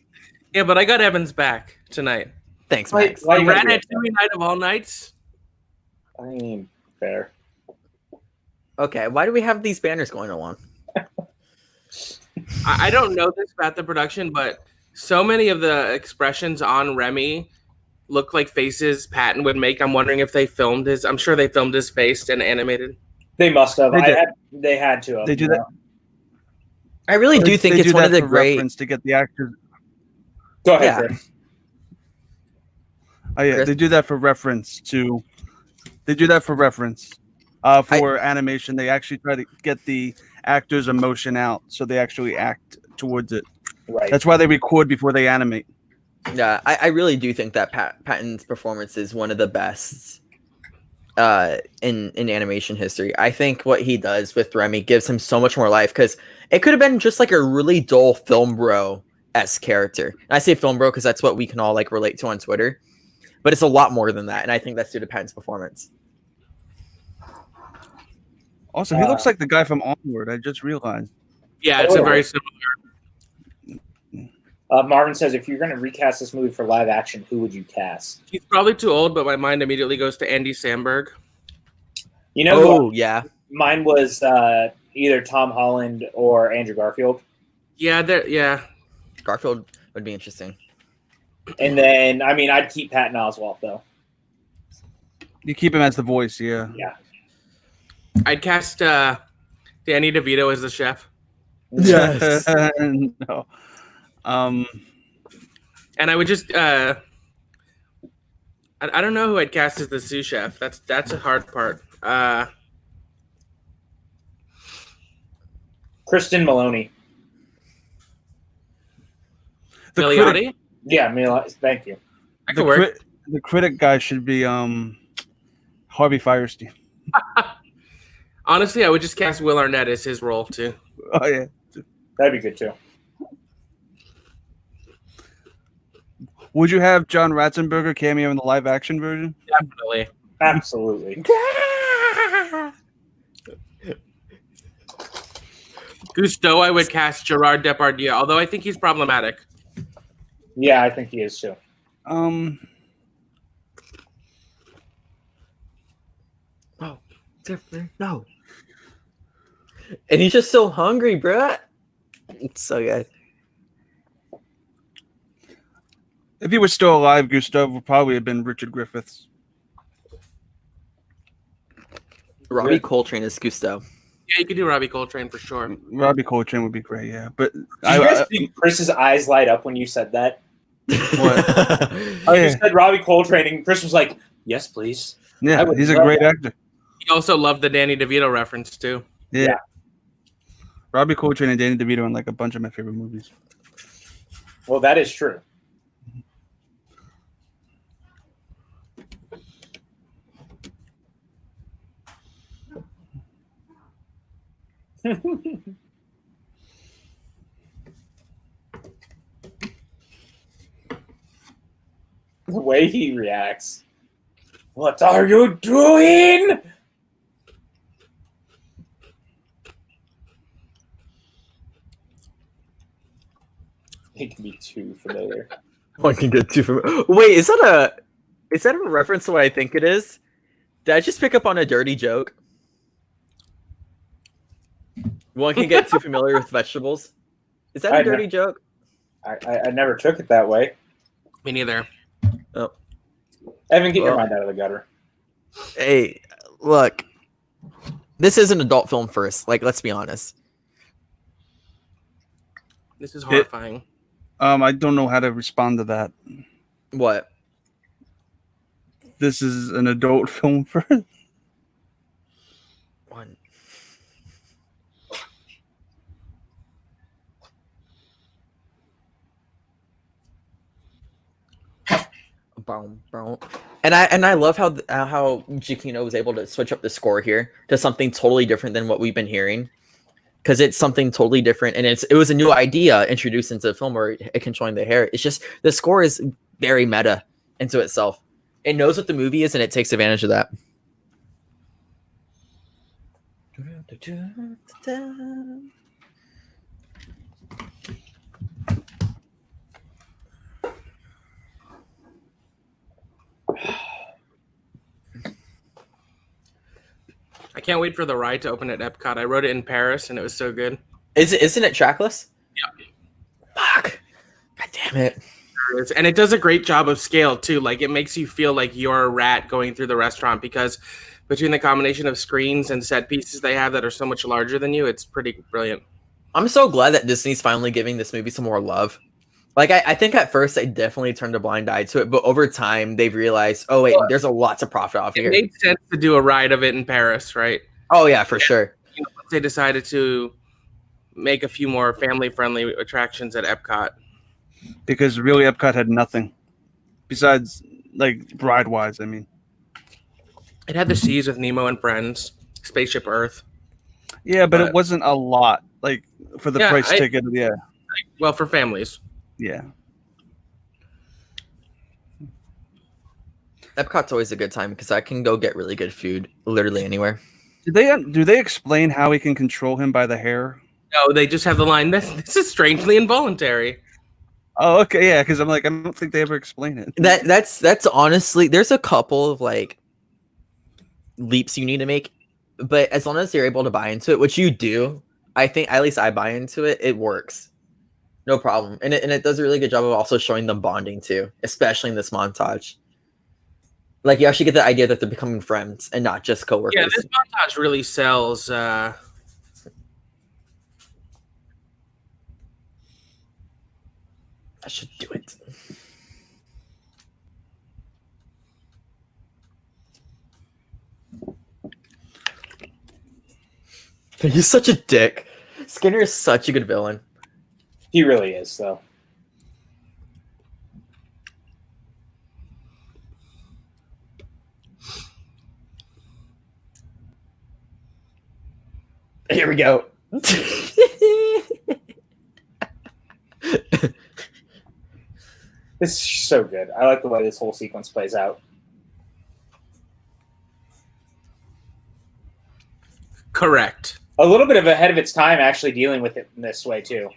Yeah, but I got Evan's back tonight. Thanks, Max. Why you gotta do Ratatouille night of all nights. I mean, fair. Okay, why do we have these banners going along? I don't know this about the production, but so many of the expressions on Remy look like faces Patton would make. I'm wondering if they filmed his. I'm sure they filmed his face and animated. They must have. They did. They had to. They do that. I really do think They it's do one that of the for great. reference to get the actors. Go ahead, Yeah. Chris. Oh yeah, Chris? they do that for reference to. They do that for reference. For animation, they actually try to get the actors' emotion out, so they actually act towards it. Right. That's why they record before they animate. Yeah, I really do think that Patton's performance is one of the best in animation history. I think what he does with Remy gives him so much more life because it could have been just like a really dull film bro-esque character. And I say film bro because that's what we can all like relate to on Twitter, but it's a lot more than that, and I think that's due to Patton's performance. Also, he looks like the guy from Onward. I just realized. Yeah, it's a very similar. Marvin says, if you're going to recast this movie for live action, who would you cast? He's probably too old, but my mind immediately goes to Andy Samberg. You know, Oh yeah, mine was either Tom Holland or Andrew Garfield. Yeah, Garfield would be interesting. And then, I mean, I'd keep Patton Oswalt, though. You keep him as the voice, yeah. Yeah. I'd cast Danny DeVito as the chef, Yes. No. and I would just I don't know who I'd cast as the sous chef. That's a hard part. Kristen Maloney. The Milioti? critic, Yeah, thank you. That could work. the critic guy should be Harvey Firestein. Honestly, I would just cast Will Arnett as his role too. Oh yeah. That'd be good, too. Would you have John Ratzenberger cameo in the live action version? Definitely. Absolutely. Gusteau, I would cast Gerard Depardieu, although I think he's problematic. Yeah, I think he is, too. No. And he's just so hungry, bruh. It's so good. If he was still alive, Gusteau would probably have been Richard Griffiths. Robbie Yeah. Coltrane is Gusteau. Yeah, you could do Robbie Coltrane for sure. Robbie Coltrane would be great, yeah. But Did you guys see Chris's eyes light up when you said that? Oh, You yeah. said Robbie Coltrane, and Chris was like, yes, please. I Yeah, would he's a love great that. actor. He also loved the Danny DeVito reference too. Yeah. Yeah. Robbie Coltrane and Danny DeVito in like a bunch of my favorite movies. Well, that is true. The way he reacts. What are you doing? He can be too familiar. One can get too familiar. Wait, is that a reference to what I think it is? Did I just pick up on a dirty joke? One can get too familiar with vegetables. Is that a dirty joke? I never took it that way. Me neither. Oh. Evan, get your mind out of the gutter. Hey, look. This is an adult film first. Like, let's be honest. This is horrifying. I don't know how to respond to that. What? This is an adult film first. One. And I love how Giacchino was able to switch up the score here to something totally different than what we've been hearing, because it's something totally different, and it was a new idea introduced into the film where it controlling the hair. It's just the score is very meta into itself. It knows what the movie is, and it takes advantage of that. I can't wait for the ride to open at Epcot. I wrote it in Paris, and it was so good. Isn't it trackless? Yeah. Fuck. God damn it. And it does a great job of scale, too. Like, it makes you feel like you're a rat going through the restaurant, because between the combination of screens and set pieces they have that are so much larger than you, it's pretty brilliant. I'm so glad that Disney's finally giving this movie some more love. Like, I think at first they definitely turned a blind eye to it, but over time they've realized, oh wait, there's a lot of profit off here. It made sense to do a ride of it in Paris, right? Oh yeah, for sure. You know, they decided to make a few more family-friendly attractions at Epcot. Because really, Epcot had nothing besides, like, ride-wise. I mean, it had the seas with Nemo and Friends, Spaceship Earth. Yeah, but it wasn't a lot, like, for the price ticket. Yeah. Well, for families. Yeah. Epcot's always a good time because I can go get really good food literally anywhere. Do they explain how he can control him by the hair? No, they just have the line, this is strangely involuntary. Oh, okay, yeah, because I'm like, I don't think they ever explain it. That's honestly, there's a couple of like leaps you need to make, but as long as you're able to buy into it, which you do, I think at least I buy into it, it works. No problem. And it does a really good job of also showing them bonding too, especially in this montage. Like, you actually get the idea that they're becoming friends and not just coworkers. Yeah, this montage really sells I should do it. He's such a dick. Skinner is such a good villain. He really is, though. Here we go. This is so good. I like the way this whole sequence plays out. correct. A little bit of ahead of its time, actually dealing with it in this way too.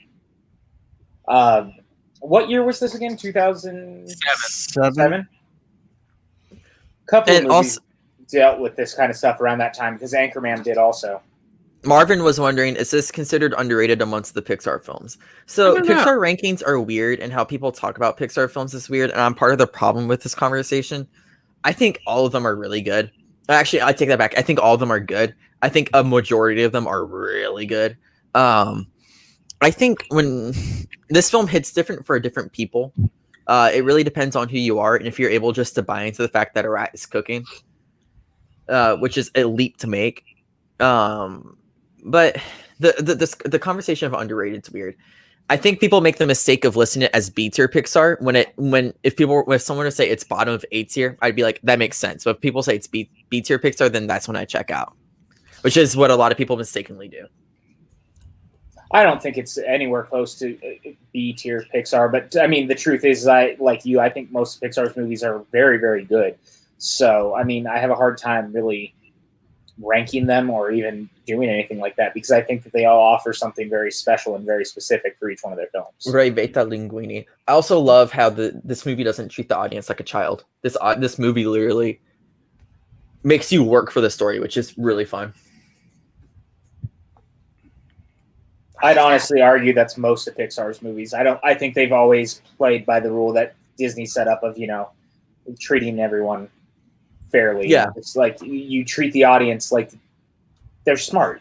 What year was this again? 2007. Couple of And movies also, dealt with this kind of stuff around that time because Anchorman did also. Marvin was wondering, is this considered underrated amongst the Pixar films? So Pixar rankings are weird, and how people talk about Pixar films is weird, and I'm part of the problem with this conversation. I think all of them are really good. Actually, I take that back. I think all of them are good. I think a majority of them are really good. I think when this film hits different for different people, it really depends on who you are, and if you're able just to buy into the fact that a rat is cooking, which is a leap to make. But the conversation of underrated is weird. I think people make the mistake of listening to it as B tier Pixar if someone were to say it's bottom of A tier, I'd be like, that makes sense. But if people say it's B tier Pixar, then that's when I check out, which is what a lot of people mistakenly do. I don't think it's anywhere close to B tier Pixar, but I mean, the truth is, I think most of Pixar's movies are very, very good. So, I mean, I have a hard time really ranking them or even doing anything like that because I think that they all offer something very special and very specific for each one of their films. Right, Beta Linguini. I also love how this movie doesn't treat the audience like a child. This movie literally makes you work for the story, which is really fun. I'd honestly argue that's most of Pixar's movies. I think they've always played by the rule that Disney set up of, treating everyone fairly. Yeah. It's like you treat the audience like they're smart.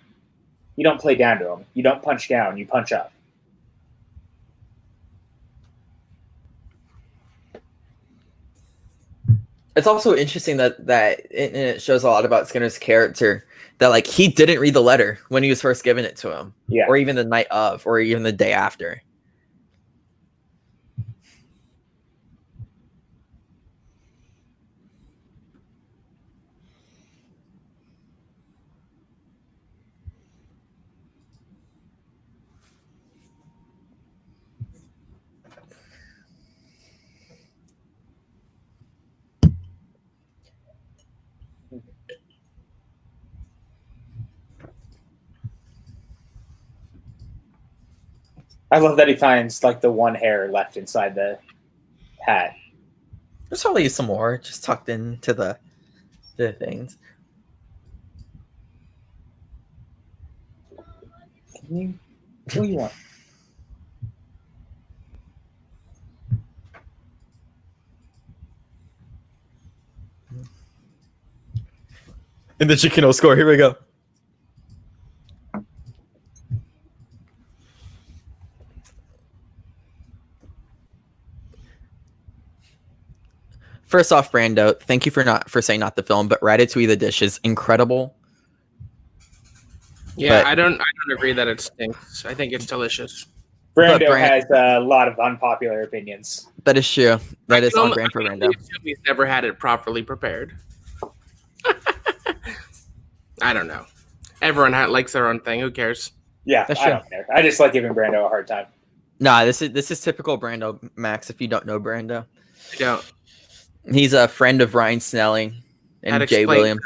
You don't play down to them. You don't punch down. You punch up. It's also interesting that it shows a lot about Skinner's character, that like he didn't read the letter when he was first given it to him, or even the night of, or even the day after. I love that he finds like the one hair left inside the hat. There's probably some more just tucked into the things. What do you want? In the Chikino score, here we go. First off, Brando, thank you for saying not the film, but Ratatouille the dish is incredible. Yeah, but I don't agree that it stinks. I think it's delicious. Brando has a lot of unpopular opinions. That is true. That is on brand for Brando. He's never had it properly prepared. I don't know. Everyone likes their own thing. Who cares? Yeah, I don't care. I just like giving Brando a hard time. Nah, this is typical Brando, Max. If you don't know Brando, I don't. He's a friend of Ryan Snelling and Jay Williams.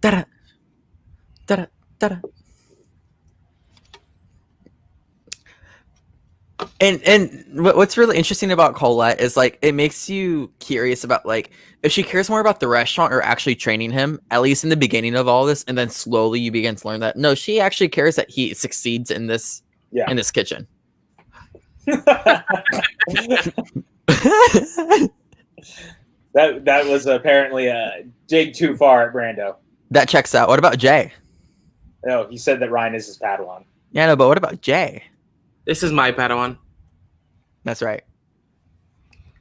And what's really interesting about Colette is like it makes you curious about like if she cares more about the restaurant or actually training him, at least in the beginning of all this, and then slowly you begin to learn that no, she actually cares that he succeeds in this kitchen. That was apparently a dig too far at Brando. That checks out. What about Jay? No, he said that Ryan is his Padawan. Yeah, no, but what about Jay? This is my Padawan. That's right.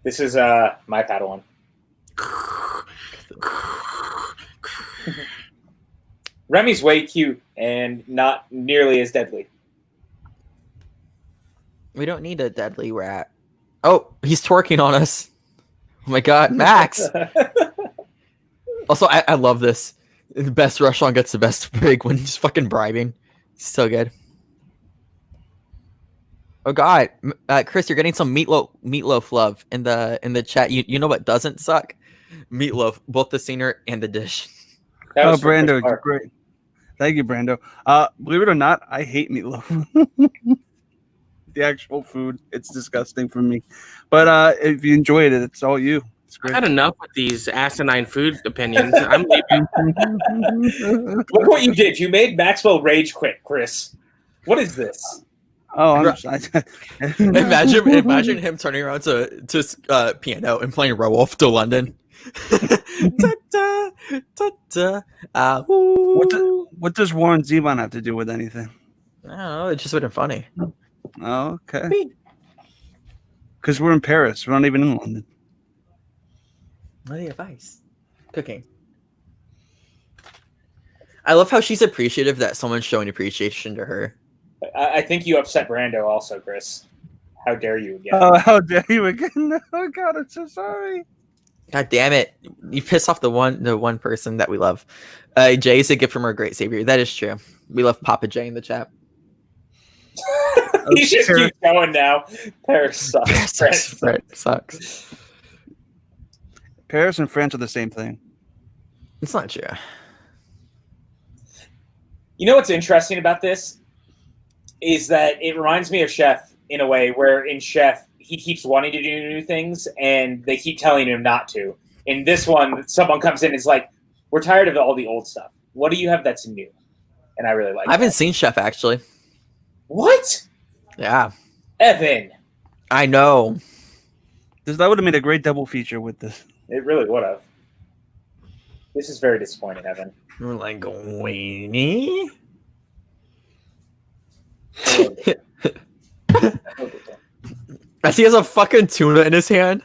This is my Padawan. Remy's way cute and not nearly as deadly. We don't need a deadly rat. Oh, he's twerking on us. Oh my god, Max. Also, I love this. The best restaurant gets the best break when he's fucking bribing. It's so good. Oh god, Chris, you're getting some meatloaf love in the chat. You know what doesn't suck? Meatloaf, both the singer and the dish. Oh, Brando, you're great. Thank you, Brando. Believe it or not, I hate meatloaf. The actual food, it's disgusting for me. But if you enjoyed it, it's all you. It's great. I had enough with these asinine food opinions. I'm leaving. Look what you did. You made Maxwell rage quit, Chris. What is this? Oh, imagine him turning around to piano and playing Werewolf to London. What does Warren Zevon have to do with anything? I don't know. It just would have been funny. Oh, okay. Because we're in Paris. We're not even in London. What advice? Cooking. I love how she's appreciative that someone's showing appreciation to her. I think you upset Brando also, Chris. How dare you again? Oh, how dare you again? Oh, God, I'm so sorry. God damn it! You pissed off the one person that we love. Jay is a gift from our great savior. That is true. We love Papa Jay in the chat. He just keeps going now. Paris sucks. Sucks. Paris and France are the same thing. It's not true. You know what's interesting about this is that it reminds me of Chef in a way where in Chef he keeps wanting to do new things and they keep telling him not to. In this one, someone comes in and is like, "We're tired of all the old stuff. What do you have that's new?" And I really like. I haven't seen Chef actually. What? Yeah, Evan. I know. That would have made a great double feature with this. It really would have. This is very disappointing, Evan. We're like weenie. As he has a fucking tuna in his hand.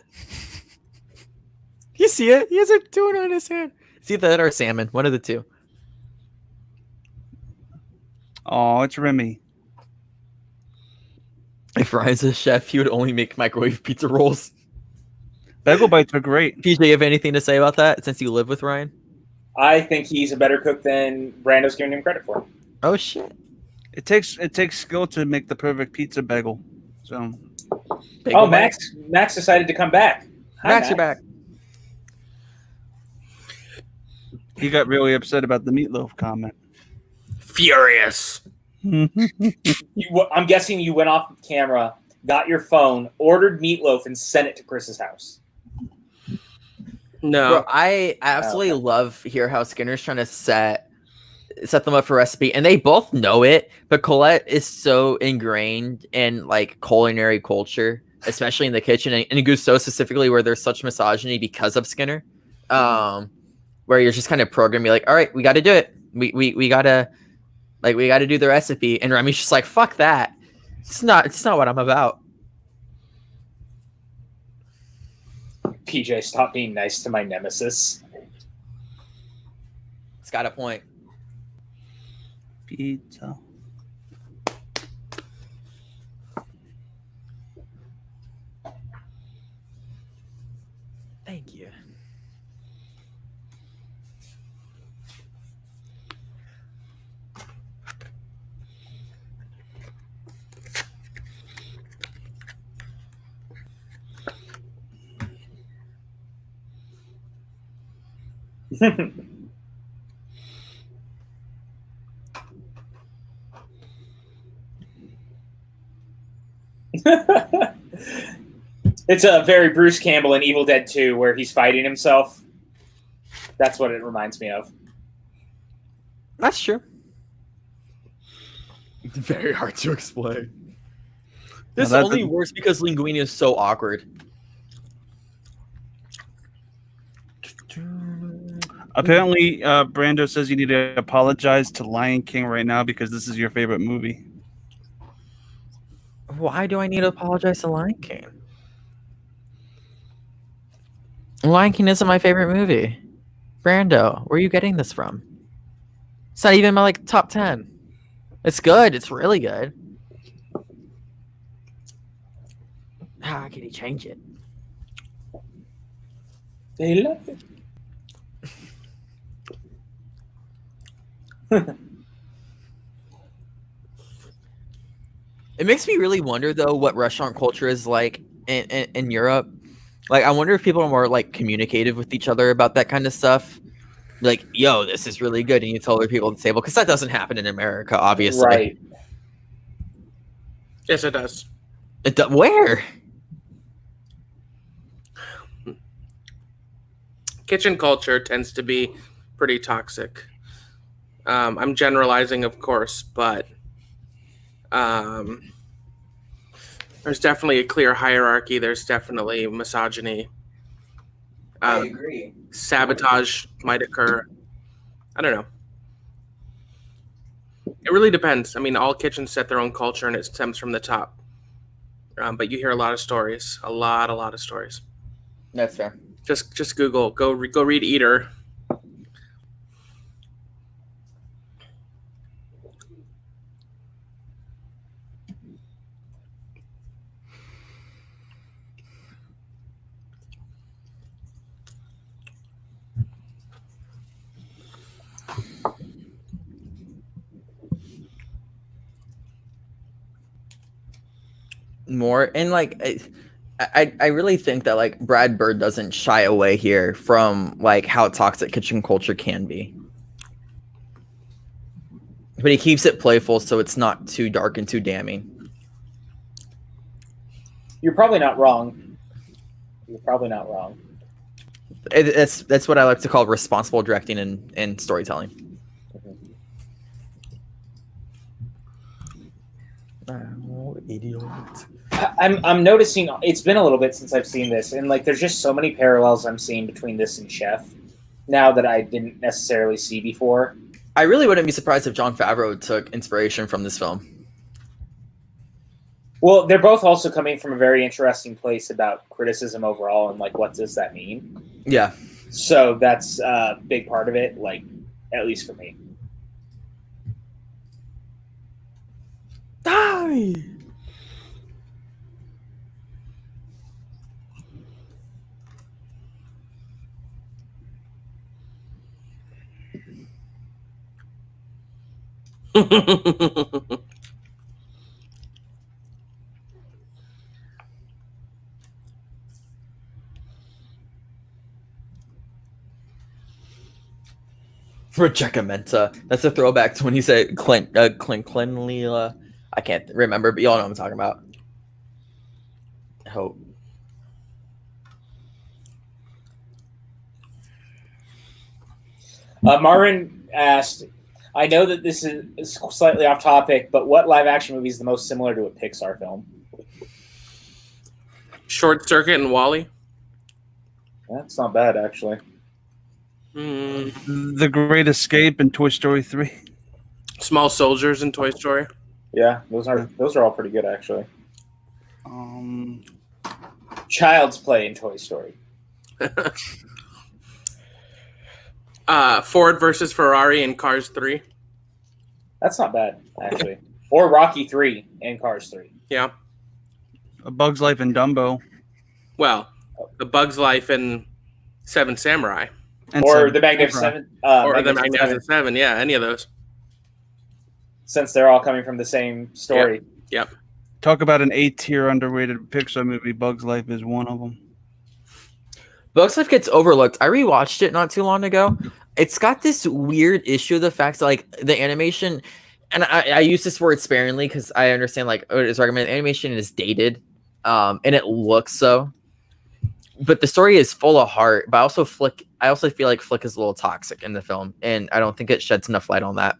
You see it? He has a tuna in his hand. It's either that or salmon. One of the two. Oh, it's Remy. If Ryan's a chef, he would only make microwave pizza rolls. Bagel bites are great. PJ, you have anything to say about that since you live with Ryan? I think he's a better cook than Brando's giving him credit for. Oh shit! It takes skill to make the perfect pizza bagel. So. Bagel Max decided to come back. Hi, Max, you're back. He got really upset about the meatloaf comment. Furious. I'm guessing you went off camera, got your phone, ordered meatloaf, and sent it to Chris's house. No. Bro, I absolutely love here how Skinner's trying to set them up for recipe, and they both know it. But Colette is so ingrained in like culinary culture, especially in the kitchen, and Gusteau specifically, where there's such misogyny because of Skinner. Where you're just kind of programmed, you're like, all right, we got to do it. We gotta do the recipe, and Remy's just like, fuck that. It's not what I'm about. PJ, stop being nice to my nemesis. It's got a point. Pizza. Thank you. It's a very Bruce Campbell in Evil Dead 2 where he's fighting himself. That's what it reminds me of. That's true. Very hard to explain. This is only worse because Linguini is so awkward. Apparently, Brando says you need to apologize to Lion King right now because this is your favorite movie. Why do I need to apologize to Lion King? Lion King isn't my favorite movie. Brando, where are you getting this from? It's not even my top 10. It's good. It's really good. How can he change it? They love it. It makes me really wonder, though, what restaurant culture is like in Europe. Like, I wonder if people are more like communicative with each other about that kind of stuff. Like, yo, this is really good, and you tell other people at the table, because that doesn't happen in America, obviously. Right. Yes, it does. Where? Kitchen culture tends to be pretty toxic. I'm generalizing, of course, but there's definitely a clear hierarchy. There's definitely misogyny. I agree. Sabotage might occur. I don't know. It really depends. I mean, all kitchens set their own culture, and it stems from the top. But you hear a lot of stories. A lot of stories. That's fair. Just Google. Go read Eater. more. And like, I really think that like Brad Bird doesn't shy away here from like how toxic kitchen culture can be. But he keeps it playful so it's not too dark and too damning. You're probably not wrong. That's what I like to call responsible directing and storytelling. Oh, idiot. I'm noticing it's been a little bit since I've seen this, and like there's just so many parallels I'm seeing between this and Chef now that I didn't necessarily see before. I really wouldn't be surprised if Jon Favreau took inspiration from this film. Well, they're both also coming from a very interesting place about criticism overall and like what does that mean? Yeah. So that's a big part of it, like at least for me. Die. Rebecca Menta. That's a throwback to when he said Clint Cleanly. I can't remember, but y'all know what I'm talking about. Hope. Marvin asked, I know that this is slightly off topic, but what live action movie is the most similar to a Pixar film? Short Circuit and Wall-E. That's not bad, actually. The Great Escape and Toy Story 3. Small Soldiers in Toy Story. Yeah, those are all pretty good, actually. Um, Child's Play in Toy Story. Ford versus Ferrari in Cars 3. That's not bad, actually. Or Rocky 3 and Cars 3. Yeah. A Bug's Life and Dumbo. Well, The Bug's Life and Seven Samurai. And Or Seven the Magnificent Samurai. Or The Magnificent Magnificent Seven. Yeah, any of those. Since they're all coming from the same story. Yep. Talk about an A-tier underrated Pixar movie. Bug's Life is one of them. Bugs Life gets overlooked. I rewatched it not too long ago. It's got this weird issue of the fact that like the animation, and I use this word sparingly because I understand like it's recommended animation is dated, and it looks so. But the story is full of heart. But I also feel like Flick is a little toxic in the film, and I don't think it sheds enough light on that.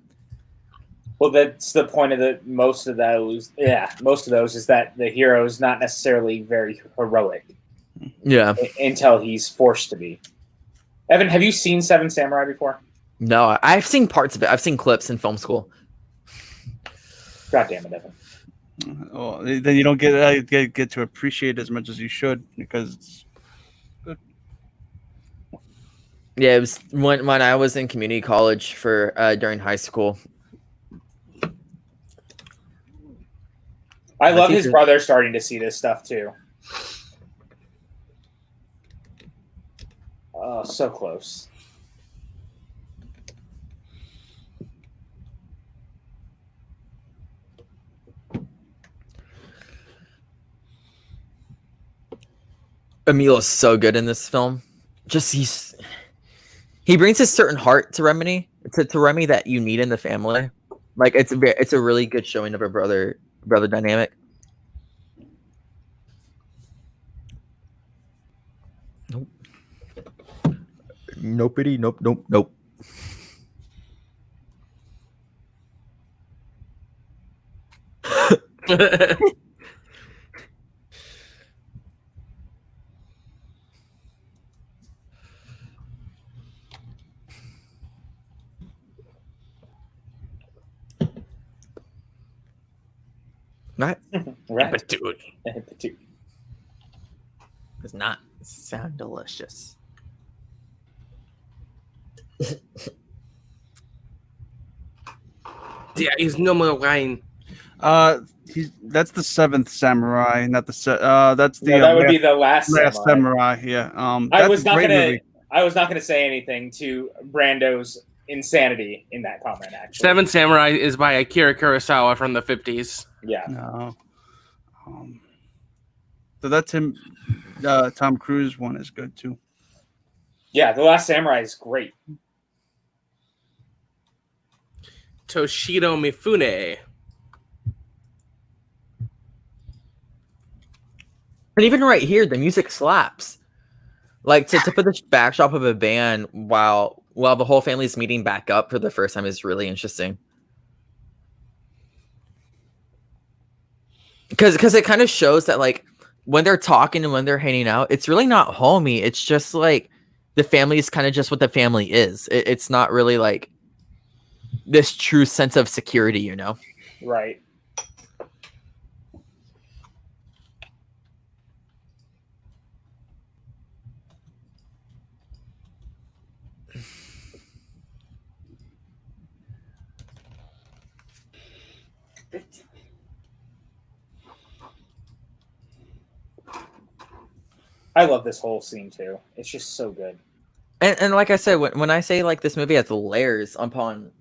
Well, that's the point of most of those is that the hero is not necessarily very heroic. Yeah. Until he's forced to be. Evan, have you seen Seven Samurai before? No, I've seen parts of it. I've seen clips in film school. God damn it, Evan. Well, then you don't get to appreciate it as much as you should because it's good. Yeah, it was when I was in community college for during high school. I love his brother starting to see this stuff too. Oh, so close. Emilo's so good in this film. He brings a certain heart to Remy that you need in the family. Like it's a really good showing of a brother dynamic. Nope. Nopey. Nope. Right? Ratatouille. Does not sound delicious. Yeah, he's no more wine. That's the Seventh Samurai, not the that's the that would be the last Samurai. Yeah. I was not gonna say anything to Brando's insanity in that comment. Actually, Seven Samurai is by Akira Kurosawa from the 50s. Yeah. No. So that's him. Tom Cruise one is good too. Yeah, The Last Samurai is great. Toshido Mifune. And even right here, the music slaps. Like to put the backdrop of a band while the whole family's meeting back up for the first time is really interesting. Because it kind of shows that like when they're talking and when they're hanging out, it's really not homey. It's just like the family is kind of just what the family is. It's not really like this true sense of security, you know? Right. I love this whole scene too. It's just so good. And like I said, when I say like this movie has layers upon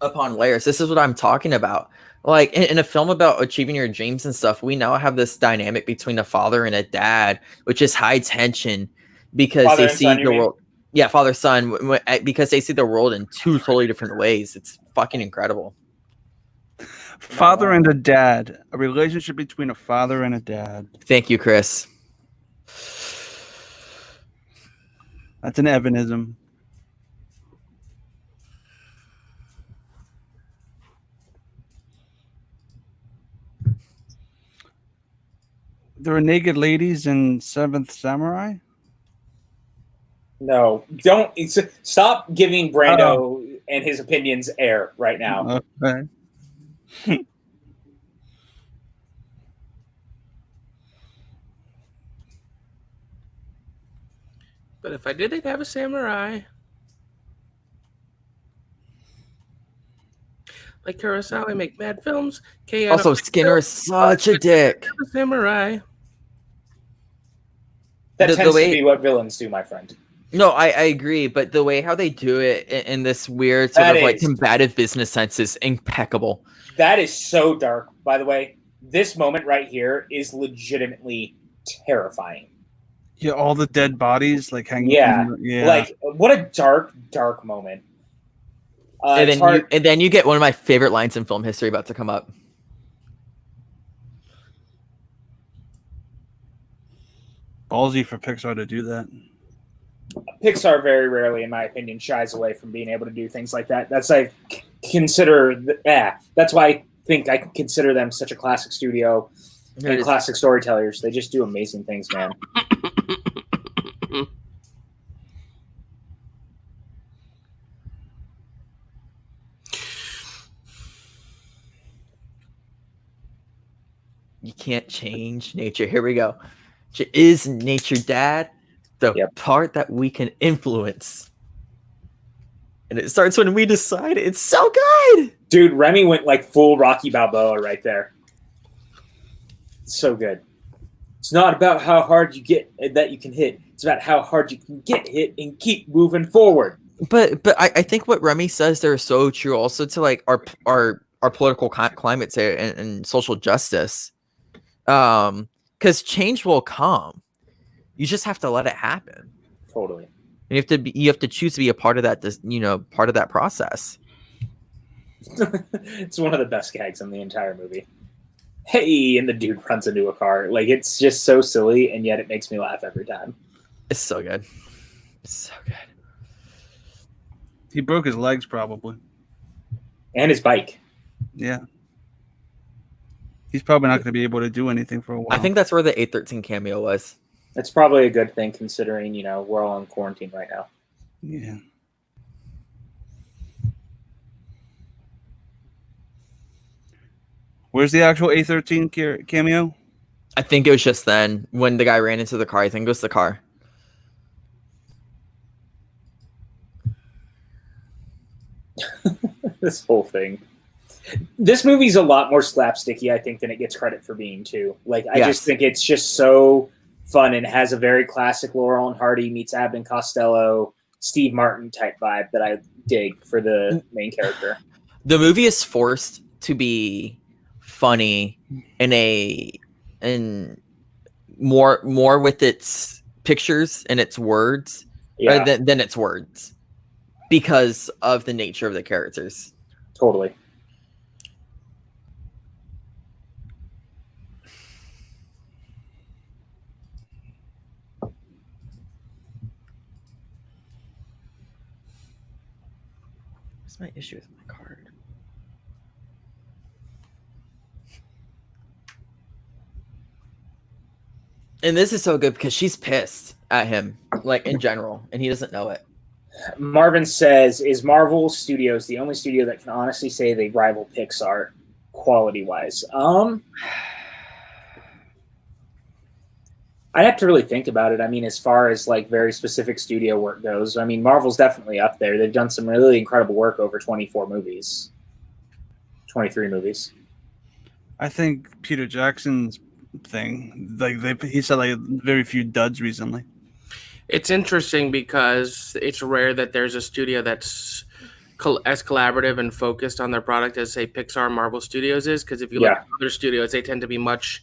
layers, this is what I'm talking about. Like in a film about achieving your dreams and stuff, we now have this dynamic between a father and a dad, which is high tension because Father they and see son, you the mean? world. Yeah, father son, because they see the world in two totally different ways. It's fucking incredible. Father and a dad. A relationship between a father and a dad. Thank you, Chris. That's an Evanism. There are naked ladies in Seventh Samurai. No, don't stop giving Brando and his opinions air right now. Okay. But if I did, they'd have a samurai. Like Kurosawa, make mad films. Also, Skinner is such a dick. A samurai. That the tends way- to be what villains do, my friend. No, I agree, but the way how they do it in this weird sort That of like is- combative business sense is impeccable. That is so dark, by the way. This moment right here is legitimately terrifying. Yeah, all the dead bodies like hanging. Yeah. Yeah. Like, what a dark, dark moment. And it's then hard- you get one of my favorite lines in film history about to come up. Ballsy for Pixar to do that. Pixar very rarely, in my opinion, shies away from being able to do things like that. That's I consider. That's why I think I can consider them such a classic studio and classic storytellers. They just do amazing things, man. You can't change nature. Here we go. Is nature, Dad, the Yep. part that we can influence? And it starts when we decide. It's so good. Dude, Remy went like full Rocky Balboa right there. So good. It's not about how hard you get that you can hit. It's about how hard you can get hit and keep moving forward. But I think what Remy says there is so true also to like our political climate and social justice. Because change will come. You just have to let it happen. Totally. And you have to choose to be a part of that, part of that process. It's one of the best gags in the entire movie. Hey, and the dude runs into a car. Like, it's just so silly, and yet it makes me laugh every time. It's so good. It's so good. He broke his legs probably. And his bike. Yeah. He's probably not going to be able to do anything for a while. I think that's where the 813 cameo was. That's probably a good thing considering, we're all in quarantine right now. Yeah. Where's the actual A13 cameo? I think it was just then when the guy ran into the car. I think it was the car. This whole thing. This movie's a lot more slapsticky, I think, than it gets credit for being, too. Like, I just think it's just so fun and has a very classic Laurel and Hardy meets Abbott and Costello, Steve Martin type vibe that I dig for the main character. The movie is forced to be funny in more with its pictures and its words than its words because of the nature of the characters. Totally. What's my issue with my card? And this is so good because she's pissed at him, like in general, and he doesn't know it. Marvin says, is Marvel Studios the only studio that can honestly say they rival Pixar quality-wise? I have to really think about it. I mean, as far as like very specific studio work goes, I mean, Marvel's definitely up there. They've done some really incredible work over 24 movies, 23 movies. I think Peter Jackson's thing, like he said, like very few duds recently. It's interesting because it's rare that there's a studio that's as collaborative and focused on their product as, say, Pixar, Marvel Studios is. Because if you look at other studios, they tend to be much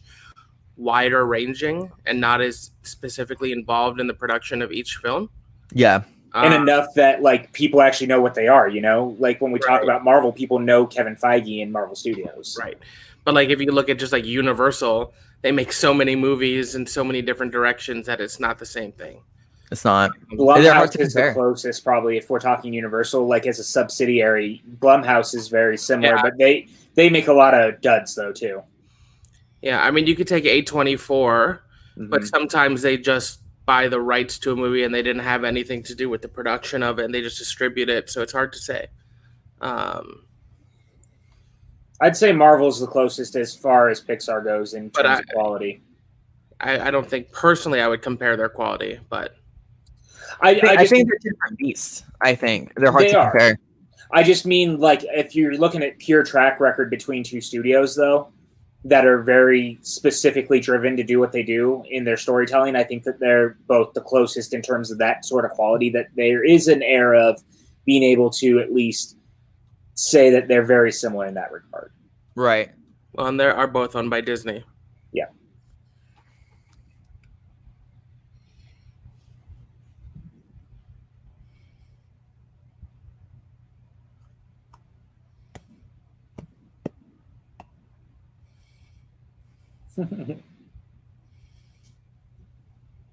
wider ranging and not as specifically involved in the production of each film. Yeah. And enough that like people actually know what they are, you know? Like when we talk about Marvel, people know Kevin Feige and Marvel Studios. Right. But like if you look at just like Universal, they make so many movies in so many different directions that it's not the same thing. It's not. Blumhouse is the closest, probably, if we're talking Universal. Like as a subsidiary, Blumhouse is very similar, but they make a lot of duds though too. Yeah, I mean, you could take A24, but sometimes they just buy the rights to a movie and they didn't have anything to do with the production of it, and they just distribute it. So it's hard to say. I'd say Marvel's the closest as far as Pixar goes in terms of quality. I don't think personally I would compare their quality, but I think they're different beasts. I think they're hard to compare. I just mean like if you're looking at pure track record between two studios though, that are very specifically driven to do what they do in their storytelling, I think that they're both the closest in terms of that sort of quality, that there is an air of being able to at least say that they're very similar in that regard. Right. Well, and they are both owned by Disney. Yeah.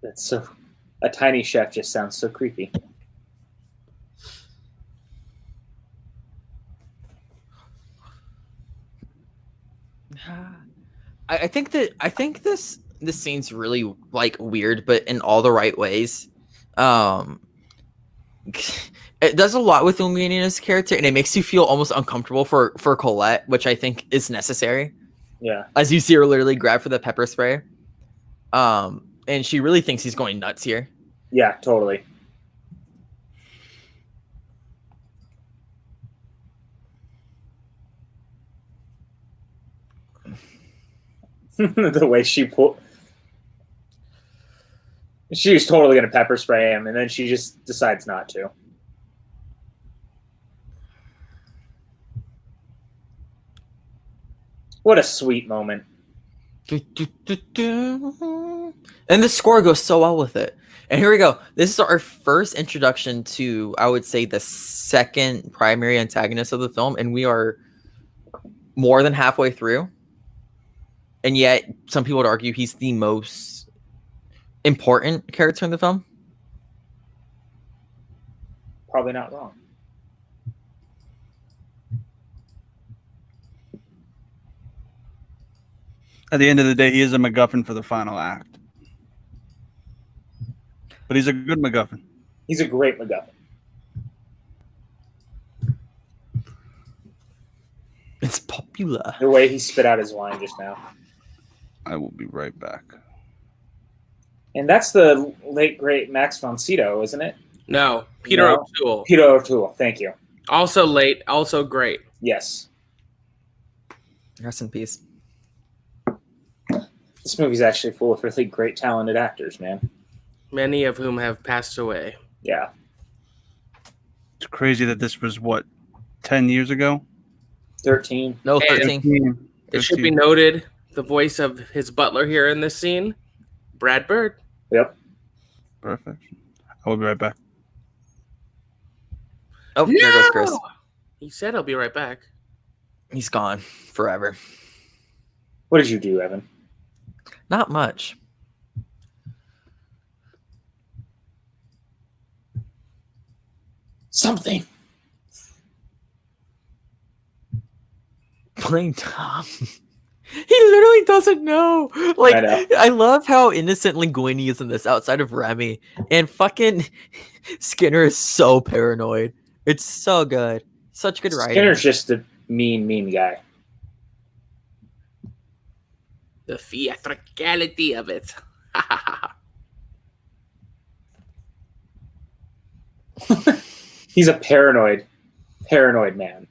That's so. A tiny chef just sounds so creepy. I think this scene's really like weird, but in all the right ways. It does a lot with Illumina's character, and it makes you feel almost uncomfortable for Colette, which I think is necessary. Yeah. As you see her literally grab for the pepper spray. And she really thinks he's going nuts here. Yeah, totally. The way she pulled. She was totally going to pepper spray him, and then she just decides not to. What a sweet moment. And the score goes so well with it. And here we go. This is our first introduction to, I would say, the second primary antagonist of the film. And we are more than halfway through. And yet, some people would argue he's the most important character in the film. Probably not wrong. At the end of the day, he is a MacGuffin for the final act. But he's a good MacGuffin. He's a great MacGuffin. It's popular. The way he spit out his wine just now. I will be right back. And that's the late, great Max von Sydow, isn't it? No, Peter O'Toole. Peter O'Toole, thank you. Also late, also great. Yes. Rest in peace. This movie's actually full of really great, talented actors, man. Many of whom have passed away. Yeah. It's crazy that this was, 10 years ago? 13. No, 13. It should be noted, the voice of his butler here in this scene Brad Bird. Yep. Perfect. I will be right back. Oh, there goes Chris. He said he'll be right back. He's gone forever. What did you do, Evan? Not much. Something. Playing Tom. He literally doesn't know. Like, I know. I love how innocent Linguini is in this outside of Remy. And fucking Skinner is so paranoid. It's so good. Such good writing. Skinner's just a mean guy. The theatricality of it. He's a paranoid man.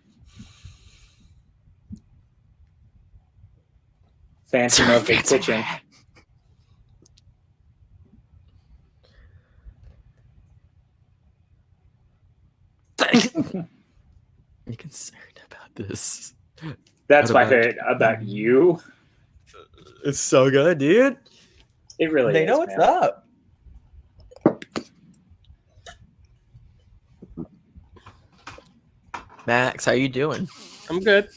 Phantom of the kitchen. You're concerned about this. That's What my about- favorite about you. It's so good, dude. It really They is, know what's man. up. Max, how you doing? I'm good.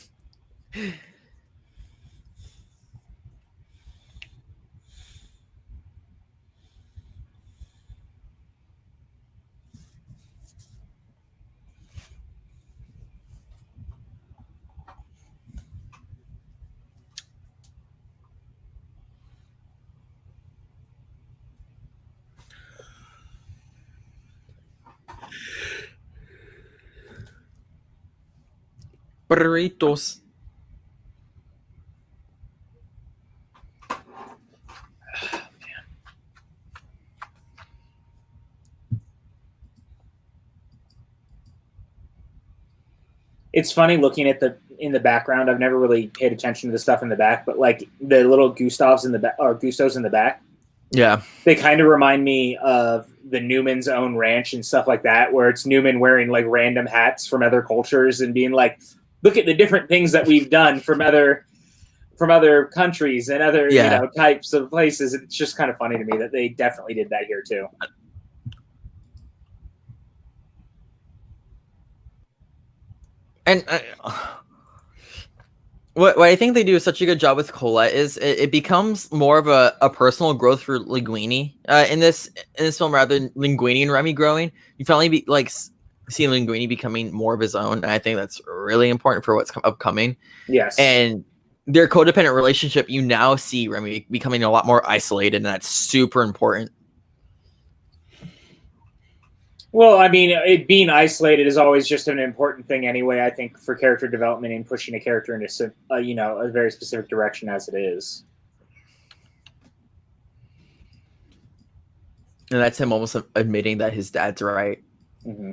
Burritos. It's funny looking at in the background. I've never really paid attention to the stuff in the back, but like the little Gustavs in the back or Gustos in the back, Yeah. they kind of remind me of the Newman's Own Ranch and stuff like that, where it's Newman wearing like random hats from other cultures and being like, look at the different things that we've done from other countries and other types of places. It's just kind of funny to me that they definitely did that here too. And what I think they do such a good job with Colette is it becomes more of a personal growth for Linguini in this film rather than Linguini and Remy growing. You finally see Linguini becoming more of his own, and I think that's really important for what's upcoming. Yes, and their codependent relationship, you now see Remy becoming a lot more isolated, and that's super important. Well, I mean, it being isolated is always just an important thing anyway, I think, for character development and pushing a character into a very specific direction as it is. And that's him almost admitting that his dad's right. Mm-hmm.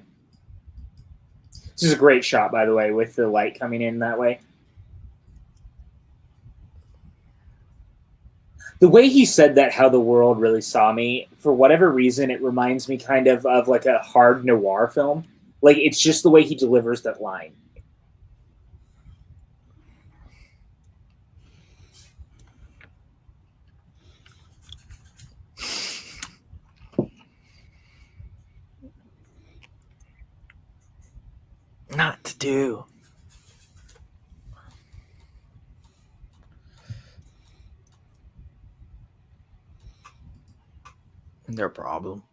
This is a great shot, by the way, with the light coming in that way. The way he said that, how the world really saw me, for whatever reason, it reminds me kind of like a hard noir film. Like, it's just the way he delivers that line. Not to do. Their problem.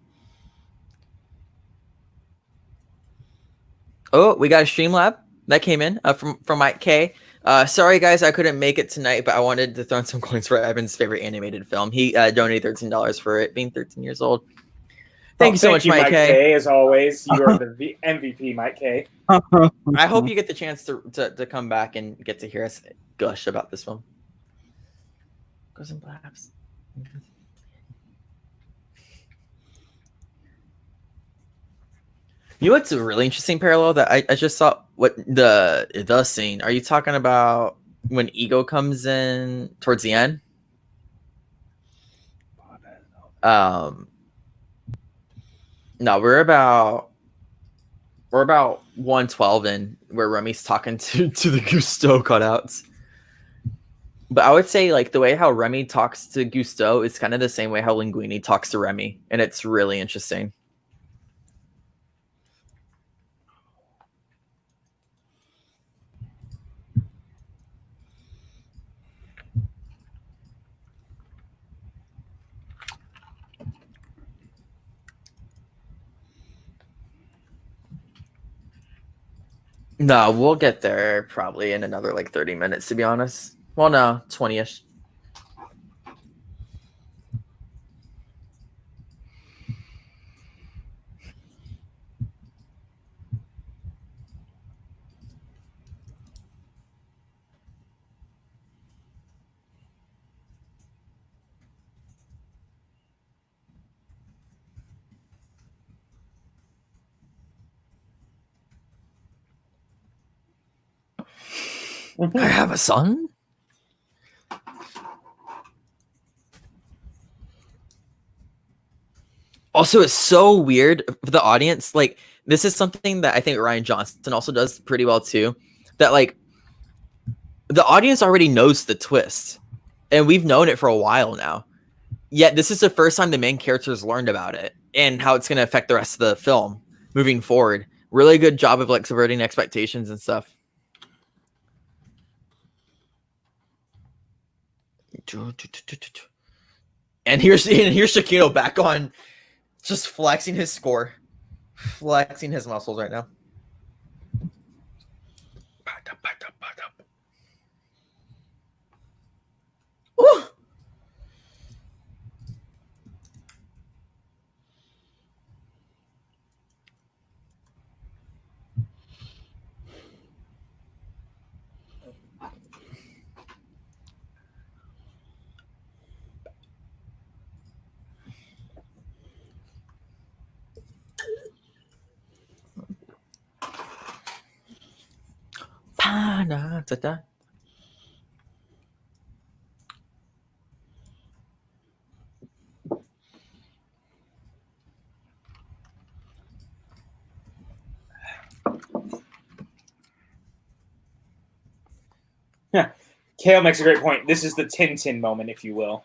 Oh, we got a Streamlab that came in from Mike K. Sorry guys, I couldn't make it tonight, but I wanted to throw in some coins for Evan's favorite animated film. He donated $13 for it, being 13 years old. Thank you so much, Mike K. As always, you are the MVP, Mike K. I hope you get the chance to come back and get to hear us gush about this film. Goes in blabs. You know what's a really interesting parallel that I just saw? What the scene? Are you talking about when Ego comes in towards the end? No, we're about 112 in where Remy's talking to the Gusteau cutouts. But I would say like the way how Remy talks to Gusteau is kind of the same way how Linguini talks to Remy, and it's really interesting. No, we'll get there probably in another like 30 minutes, to be honest. Well, no, 20-ish. I have a son? Also, it's so weird for the audience. Like, this is something that I think Ryan Johnson also does pretty well too. That like the audience already knows the twist, and we've known it for a while now. Yet this is the first time the main characters learned about it and how it's going to affect the rest of the film moving forward. Really good job of like subverting expectations and stuff. And here's Shakino back on, just flexing his score, flexing his muscles right now. Ooh. Pa-na-ta-ta. Yeah. Kale makes a great point. This is the Tintin moment, if you will.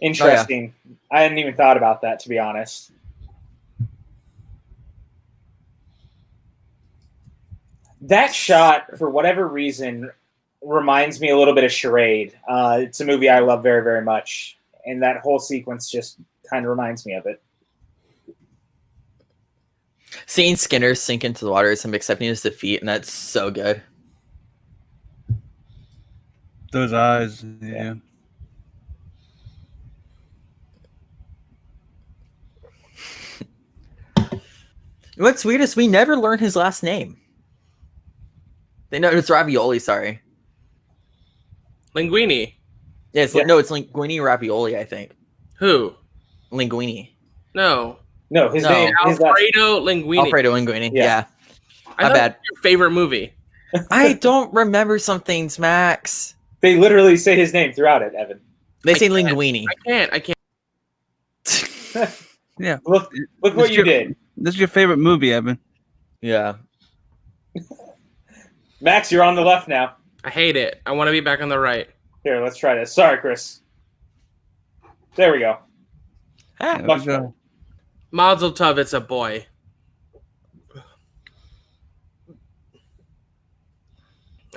Interesting. Oh, yeah. I hadn't even thought about that, to be honest. That shot, for whatever reason, reminds me a little bit of Charade. It's a movie I love very, very much. And that whole sequence just kind of reminds me of it. Seeing Skinner sink into the water is him accepting his defeat, and that's so good. Those eyes, yeah. What's weird is we never learn his last name. They know it's Ravioli, sorry. Linguini. Yeah, no, it's Linguini Ravioli, I think. Who? Linguini. No, his name. Alfredo Linguini. Alfredo Linguini, yeah. My bad. Your favorite movie? I don't remember some things, Max. They literally say his name throughout it, Evan. They say Linguini. I can't. Yeah. Look what you did. This is your favorite movie, Evan. Yeah. Max, you're on the left now. I hate it. I want to be back on the right. Here, let's try this. Sorry, Chris. There we go. Much better. Mazel tov, it's a boy.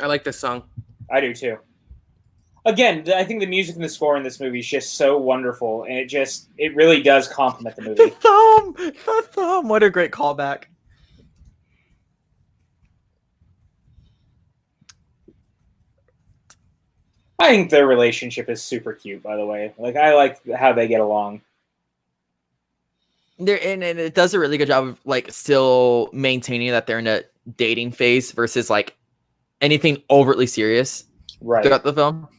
I like this song. I do too. Again, I think the music and the score in this movie is just so wonderful, and it really does complement the movie. The thumb. What a great callback. I think their relationship is super cute, by the way. Like, I like how they get along. And it does a really good job of like still maintaining that they're in a dating phase versus like anything overtly serious throughout the film.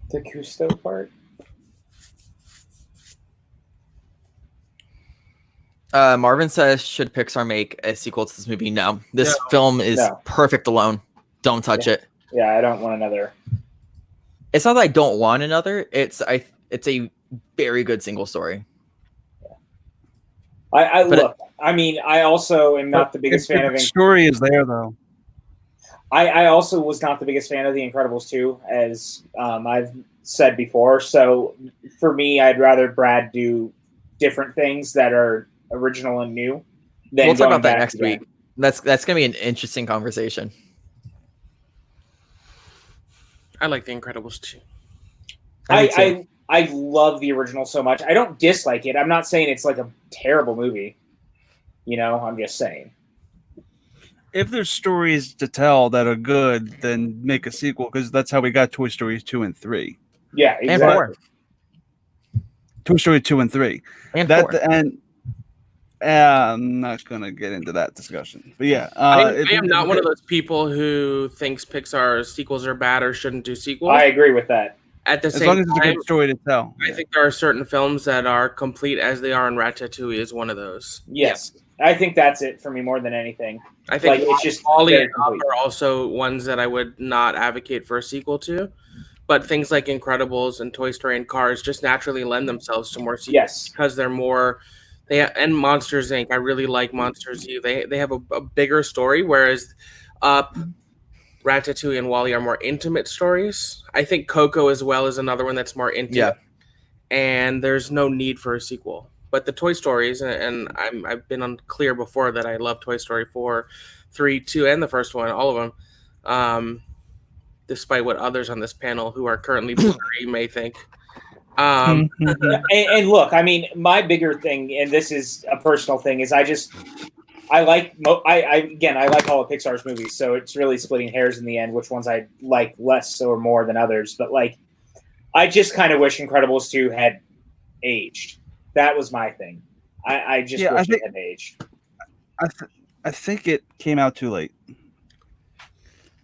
The Cousteau part. Marvin says, should Pixar make a sequel to this movie? No. This film is perfect alone. Don't touch it. Yeah, I don't want another. It's not that I don't want another. It's a very good single story. I also am not the biggest fan of the story is there though. I also was not the biggest fan of The Incredibles 2, as I've said before. So for me, I'd rather Brad do different things that are original and new. We'll talk about that next week. That's gonna be an interesting conversation. I like The Incredibles 2. I love the original so much. I don't dislike it. I'm not saying it's like a terrible movie. I'm just saying. If there's stories to tell that are good, then make a sequel, because that's how we got Toy Story 2 and 3. Yeah, exactly. And 4. Toy Story 2 and 3. And 4. I'm not going to get into that discussion. But yeah. I am not one of those people who thinks Pixar sequels are bad or shouldn't do sequels. I agree with that. At the as same long as it's time, a good story to tell. I think there are certain films that are complete as they are, and Ratatouille is one of those. Yes. I think that's it for me more than anything. I think it's just Wall-E and Up are also ones that I would not advocate for a sequel to. But things like Incredibles and Toy Story and Cars just naturally lend themselves to more sequels because they're more. And Monsters Inc. I really like Monsters U. They have a bigger story, whereas Up, Ratatouille, and Wall-E are more intimate stories. I think Coco as well is another one that's more intimate. Yeah. And there's no need for a sequel. But the Toy Stories, and I've been unclear before that I love Toy Story 4, 3, 2, and the first one, all of them, despite what others on this panel who are currently blurry may think. And look, I mean, my bigger thing, and this is a personal thing, is I like all of Pixar's movies, so it's really splitting hairs in the end, which ones I like less or more than others. But I just kind of wish Incredibles 2 had aged. That was my thing. I wish it had aged. I think it came out too late.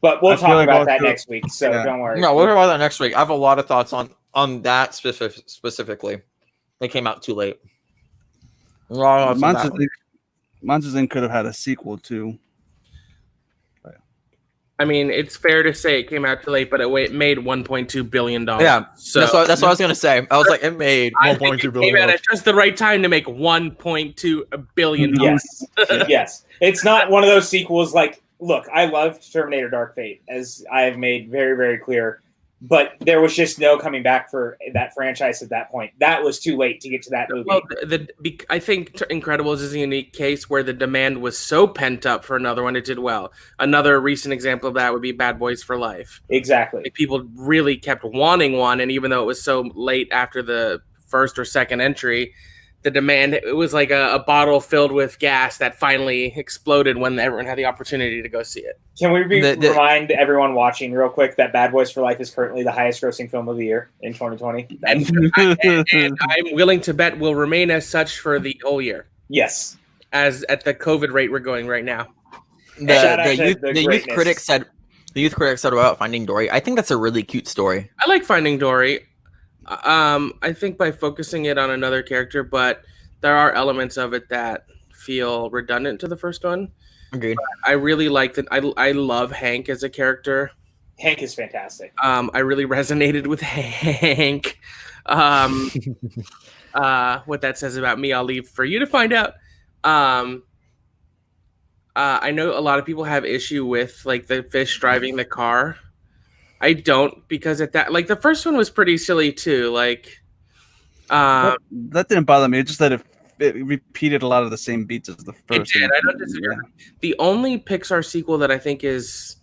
But we'll talk about that next week, so don't worry. No, we'll talk about that next week. I have a lot of thoughts on that specifically. They came out too late. Monsters Inc. could have had a sequel too. I mean, it's fair to say it came out too late, but it made $1.2 billion. Yeah, so that's what I was going to say. I was like, it made $1.2 billion. It came out at just the right time to make $1.2 billion. Yes, yes. It's not one of those sequels look, I loved Terminator Dark Fate, as I have made very, very clear. But there was just no coming back for that franchise at that point. That was too late to get to that movie. Well, I think Incredibles is a unique case where the demand was so pent up for another one, it did well. Another recent example of that would be Bad Boys for Life. Exactly. People really kept wanting one, and even though it was so late after the first or second entry, the demand, it was like a bottle filled with gas that finally exploded when everyone had the opportunity to go see it. Can we remind everyone watching real quick that Bad Boys for Life is currently the highest grossing film of the year in 2020? And I'm willing to bet will remain as such for the whole year. Yes. As at the COVID rate we're going right now. The youth critic said about Finding Dory. I think that's a really cute story. I like Finding Dory. I think by focusing it on another character, but there are elements of it that feel redundant to the first one. Agreed. I really like that. I love Hank as a character. Hank is fantastic. I really resonated with Hank. What that says about me, I'll leave for you to find out. I know a lot of people have issue with the fish driving the car. I don't, because at that, the first one was pretty silly too. That didn't bother me. It's just that it repeated a lot of the same beats as the first. It did. I don't disagree. Yeah. The only Pixar sequel that I think is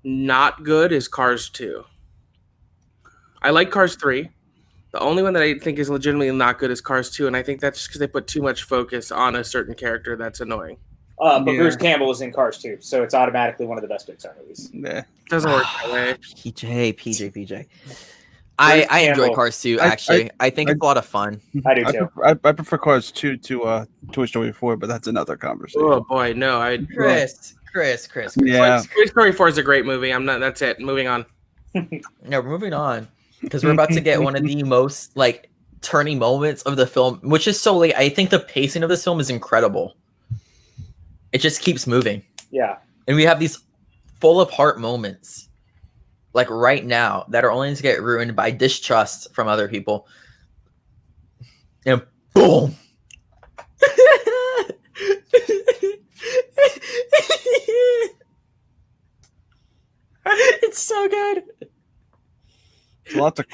not good is Cars 2. I like Cars 3. The only one that I think is legitimately not good is Cars 2, and I think that's just because they put too much focus on a certain character that's annoying. But Bruce Campbell is in Cars 2, so it's automatically one of the best Pixar movies. Yeah. Doesn't work that way. PJ. I enjoy Cars 2, actually. I think it's a lot of fun. I do too. I prefer Cars 2 to Toy Story 4, but that's another conversation. Oh boy, no. Chris. Yeah. Toy Story 4 is a great movie. That's it. Moving on. No, we're moving on. Because we're about to get one of the most turning moments of the film, which is so late. I think the pacing of this film is incredible. It just keeps moving. Yeah. And we have these full of heart moments, like right now, that are only to get ruined by distrust from other people. And boom. It's so good. Lots of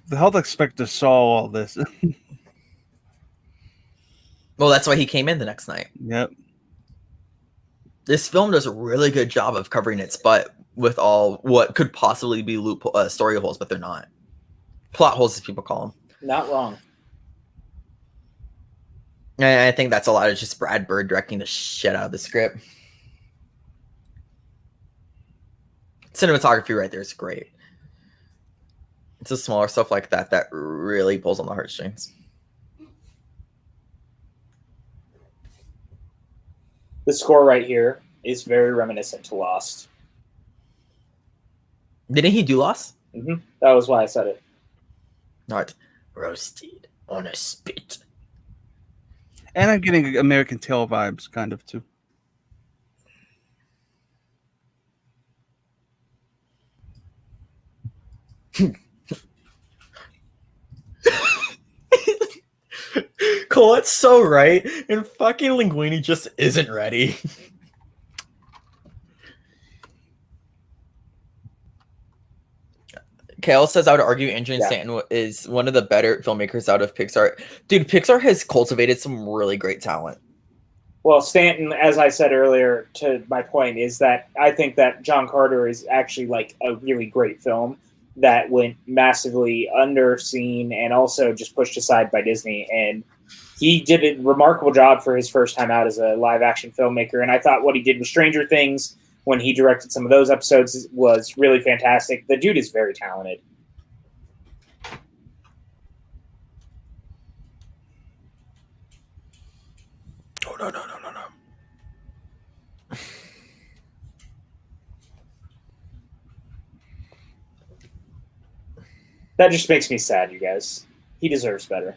the health inspector saw all this. Well, that's why he came in the next night. Yep. This film does a really good job of covering its butt with all what could possibly be story holes, but they're not. Plot holes, as people call them. Not wrong. And I think that's a lot of just Brad Bird directing the shit out of the script. Cinematography right there is great. It's the smaller stuff like that that really pulls on the heartstrings. The score right here is very reminiscent to Lost. Didn't he do Lost? Mm-hmm. That was why I said it. Not roasted on a spit. And I'm getting American Tail vibes, kind of, too. Colette's so right, and fucking Linguini just isn't ready. Kale says, I would argue Andrew Stanton is one of the better filmmakers out of Pixar. Dude, Pixar has cultivated some really great talent. Well, Stanton, as I said earlier, to my point, is that I think that John Carter is actually like a really great film that went massively underseen and also just pushed aside by Disney. And he did a remarkable job for his first time out as a live action filmmaker. And I thought what he did with Stranger Things, when he directed some of those episodes, was really fantastic. The dude is very talented. Oh, no. That just makes me sad, you guys. He deserves better.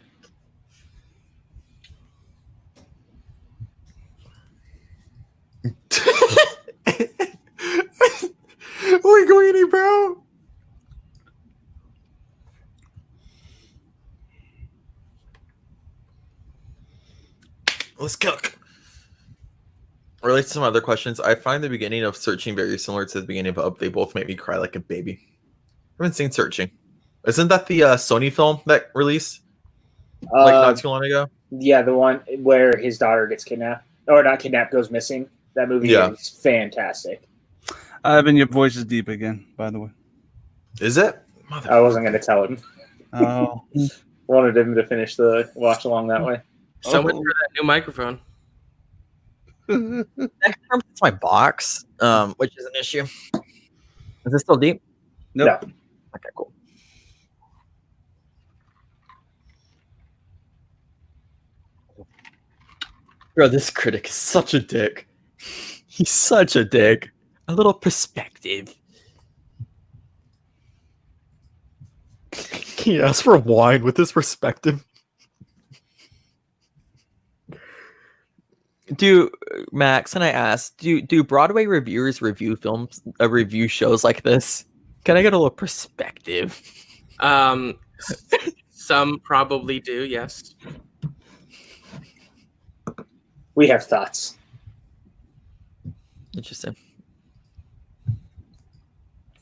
Linguini, bro. Let's cook. Relates to some other questions. I find the beginning of Searching very similar to the beginning of Up. They both make me cry like a baby. I haven't seen Searching. Isn't that the Sony film that released like not too long ago? Yeah, the one where his daughter gets kidnapped. Or not kidnapped, goes missing. That movie is fantastic. Ivan, your voice is deep again, by the way. Is it? I wasn't going to tell him. Oh. Wanted him to finish the watch along that way. So much for that new microphone. Next time it's my box, which is an issue. Is this still deep? Nope. No. Okay, cool. Bro, this critic is such a dick. He's such a dick. A little perspective. He asked for wine with his perspective. Max, and I asked, do Broadway reviewers review films, review shows like this? Can I get a little perspective? Some probably do, yes. We have thoughts. Interesting.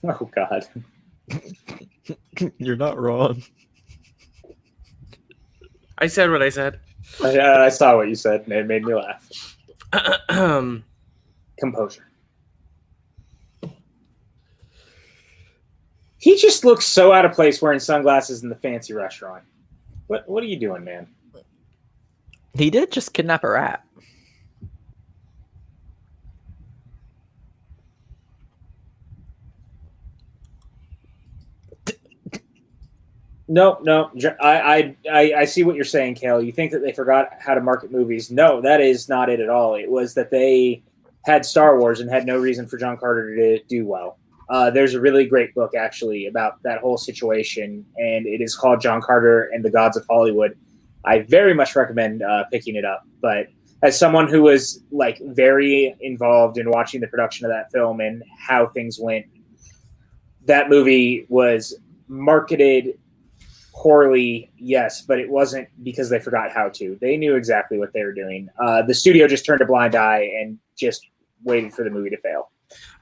Oh, God. You're not wrong. I said what I said. I saw what you said, and it made me laugh. Composure. He just looks so out of place wearing sunglasses in the fancy restaurant. What are you doing, man? He did just kidnap a rat. No. I see what you're saying, Kale. You think that they forgot how to market movies. No, that is not it at all. It was that they had Star Wars and had no reason for John Carter to do well. There's a really great book, actually, about that whole situation, and it is called John Carter and the Gods of Hollywood. I very much recommend picking it up. But as someone who was like very involved in watching the production of that film and how things went, that movie was marketed poorly, yes, but it wasn't because they forgot how to. They knew exactly what they were doing. The studio just turned a blind eye and just waited for the movie to fail.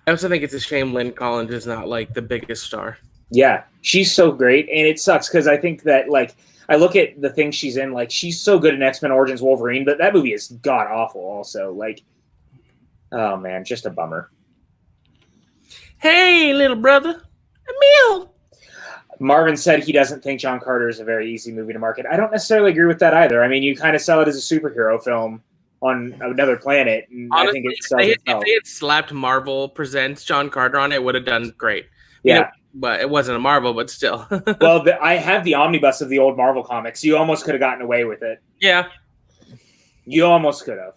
I also think it's a shame Lynn Collins is not like the biggest star. Yeah, she's so great, and it sucks because I think that like I look at the things she's in, like she's so good in X-Men Origins Wolverine, but that movie is god awful. Also, like, oh man, just a bummer. Hey, little brother, Emil. Marvin said he doesn't think John Carter is a very easy movie to market. I don't necessarily agree with that either. I mean, you kind of sell it as a superhero film on another planet, and Honestly, I think it sells itself. if they had slapped Marvel Presents John Carter on it would have done great. Yeah. You know, but it wasn't a Marvel, but still. Well, I have the omnibus of the old Marvel comics. You almost could have gotten away with it. Yeah. You almost could have.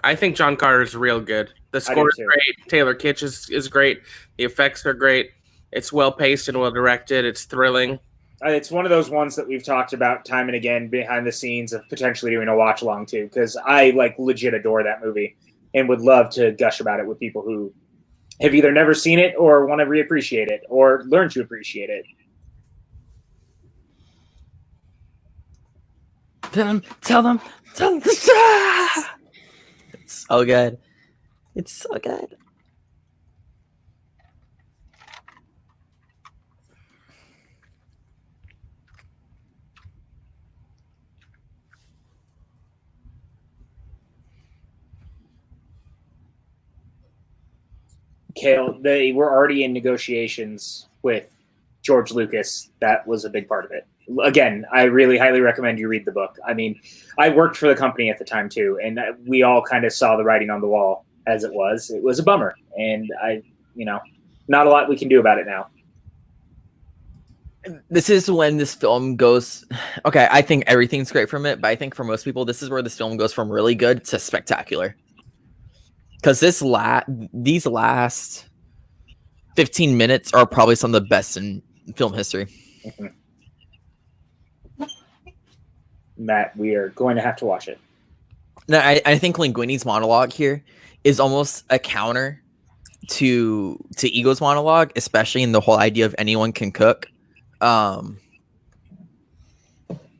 I think John Carter's real good. The score is great. Taylor Kitsch is great. The effects are great. It's well paced and well directed. It's thrilling. It's one of those ones that we've talked about time and again behind the scenes of potentially doing a watch along too, because I like legit adore that movie and would love to gush about it with people who have either never seen it or want to reappreciate it or learn to appreciate it. Tell them. It's so good. It's so good. Kale, they were already in negotiations with George Lucas. That was a big part of it. Again, I really highly recommend you read the book. I mean, I worked for the company at the time too, and we all kind of saw the writing on the wall as it was. It was a bummer, and not a lot we can do about it now. This is when this film goes. Okay, I think everything's great from it, but I think for most people, this is where this film goes from really good to spectacular. Because these last 15 minutes are probably some of the best in film history. Mm-hmm. Matt, we are going to have to watch it. No, I think Linguini's monologue here is almost a counter to Ego's monologue, especially in the whole idea of anyone can cook.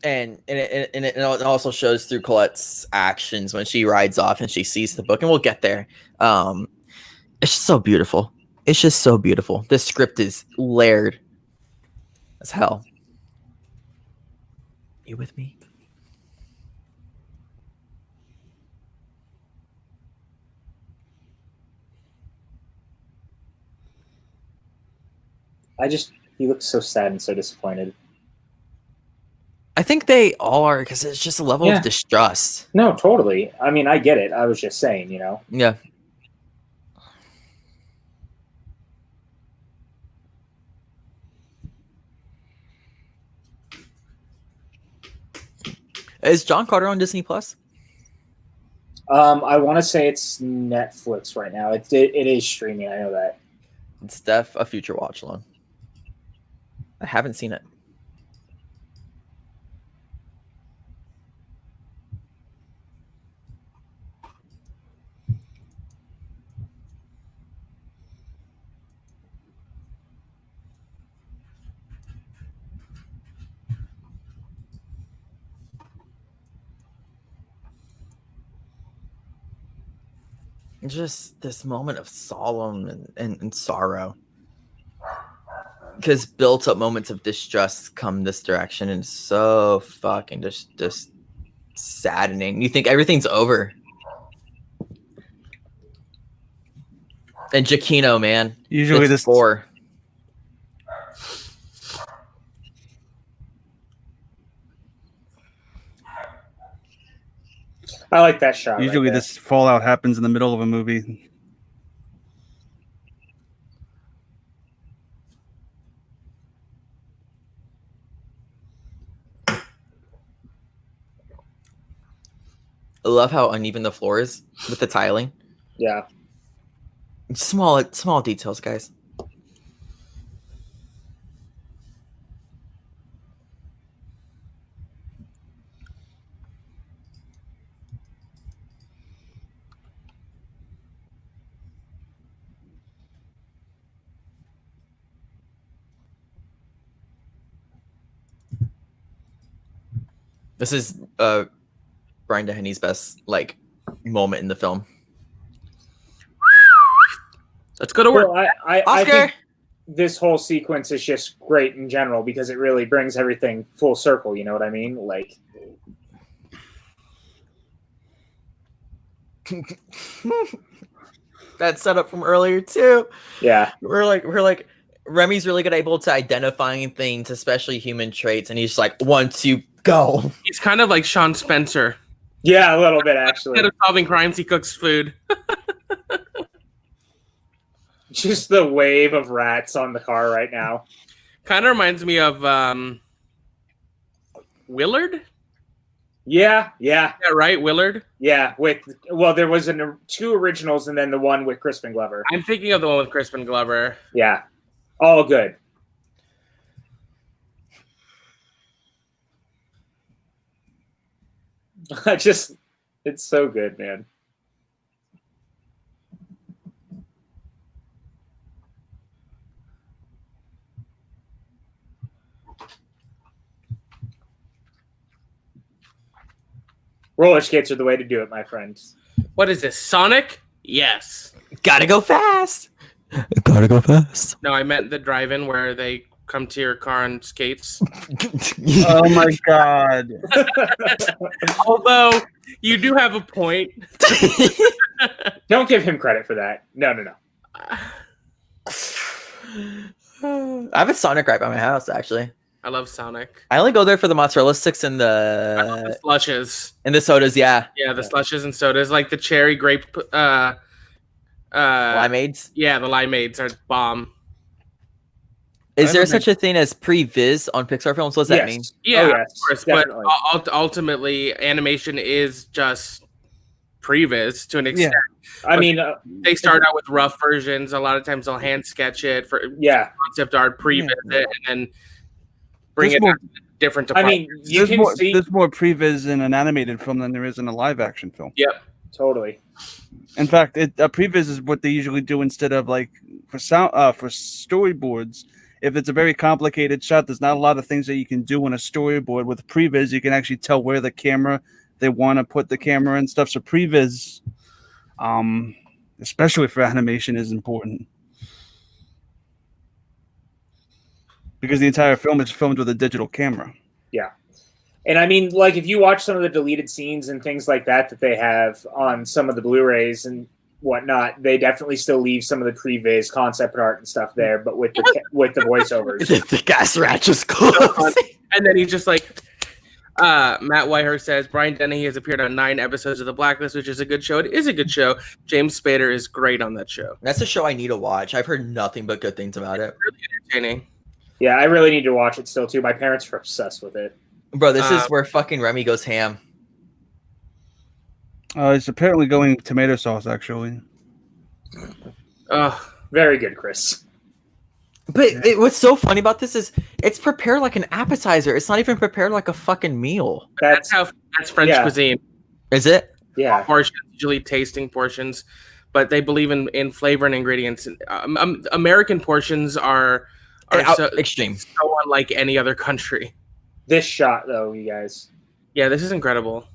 And it also shows through Colette's actions when she rides off and she sees the book, and we'll get there. It's just so beautiful. It's just so beautiful. This script is layered as hell. You with me? He looks so sad and so disappointed. I think they all are, because it's just a level of distrust. No, totally. I mean, I get it. I was just saying, Yeah. Is John Carter on Disney Plus? I want to say it's Netflix right now. It is streaming. I know that. It's a future watch along. I haven't seen it. Just this moment of solemn and sorrow, because built up moments of distrust come this direction, and so fucking just saddening. You think everything's over, and Giacchino, man, Usually this score. I like that shot. Usually this fallout happens in the middle of a movie. I love how uneven the floor is with the tiling. Yeah. Small details, guys. This is Brian Dennehy's best moment in the film. Let's go to work. Well, I think this whole sequence is just great in general because it really brings everything full circle. You know what I mean? Like, that setup from earlier too. yeah, We're like Remy's really good able to identifying things, especially human traits, and he's just like, once you go. He's kind of like Sean Spencer. yeah, a little bit actually. Instead of solving crimes, he cooks food. Just the wave of rats on the car right now. Kind of reminds me of Willard. Yeah. Yeah, right, Willard. Yeah, there was two originals and then the one with Crispin Glover. I'm thinking of the one with Crispin Glover. Yeah, all good. It's so good, man. Roller skates are the way to do it, my friends. What is this, Sonic? Yes. Gotta go fast. Gotta go fast. No, I meant the drive-in where they come to your car on skates. Oh my god. Although you do have a point. Don't give him credit for that. No. I have a Sonic right by my house, actually. I love Sonic. I only go there for the mozzarella sticks and the Slushes. and the sodas. Yeah, Yeah, the slushes and sodas, like the cherry grape. limeades. Yeah, the limeades are bomb. Is there haven't such a thing as previs on Pixar films? What does that mean? Yeah, Oh, of yes, course. definitely. But ultimately, animation is just previs to an extent. I mean, They start out with rough versions. A lot of times they'll hand sketch it for yeah. concept art, previs it, and then bring There's it more- out to different I departments. mean, you can see There's more previs in an animated film than there is in a live action film. Yep. totally. In fact, a previs is what they usually do instead of like for storyboards. If it's a very complicated shot, there's not a lot of things that you can do on a storyboard. With previs, you can actually tell where they want to put the camera and stuff. So previs, especially for animation, is important because the entire film is filmed with a digital camera. And I mean, like, if you watch some of the deleted scenes and things like that they have on some of the Blu-rays and whatnot, they definitely still leave some of the previs concept art and stuff there, but with the voiceovers. The gas rat just closed. And then he's just like, Matt Whitehurst says, Brian Dennehy has appeared on 9 episodes of The Blacklist, which is a good show. It is a good show. James Spader is great on that show. That's a show I need to watch. I've heard nothing but good things about it. Really entertaining. Yeah, I really need to watch it still, too. My parents are obsessed with it. Bro, this is where fucking Remy goes ham. It's apparently going tomato sauce, actually. Very good, Chris. But what's so funny about this is it's prepared like an appetizer. It's not even prepared like a fucking meal. That's French cuisine. Is it? Yeah. Portions, usually tasting portions, but they believe in flavor and ingredients. American portions are so extreme. So unlike any other country. This shot, though, you guys. Yeah, this is incredible.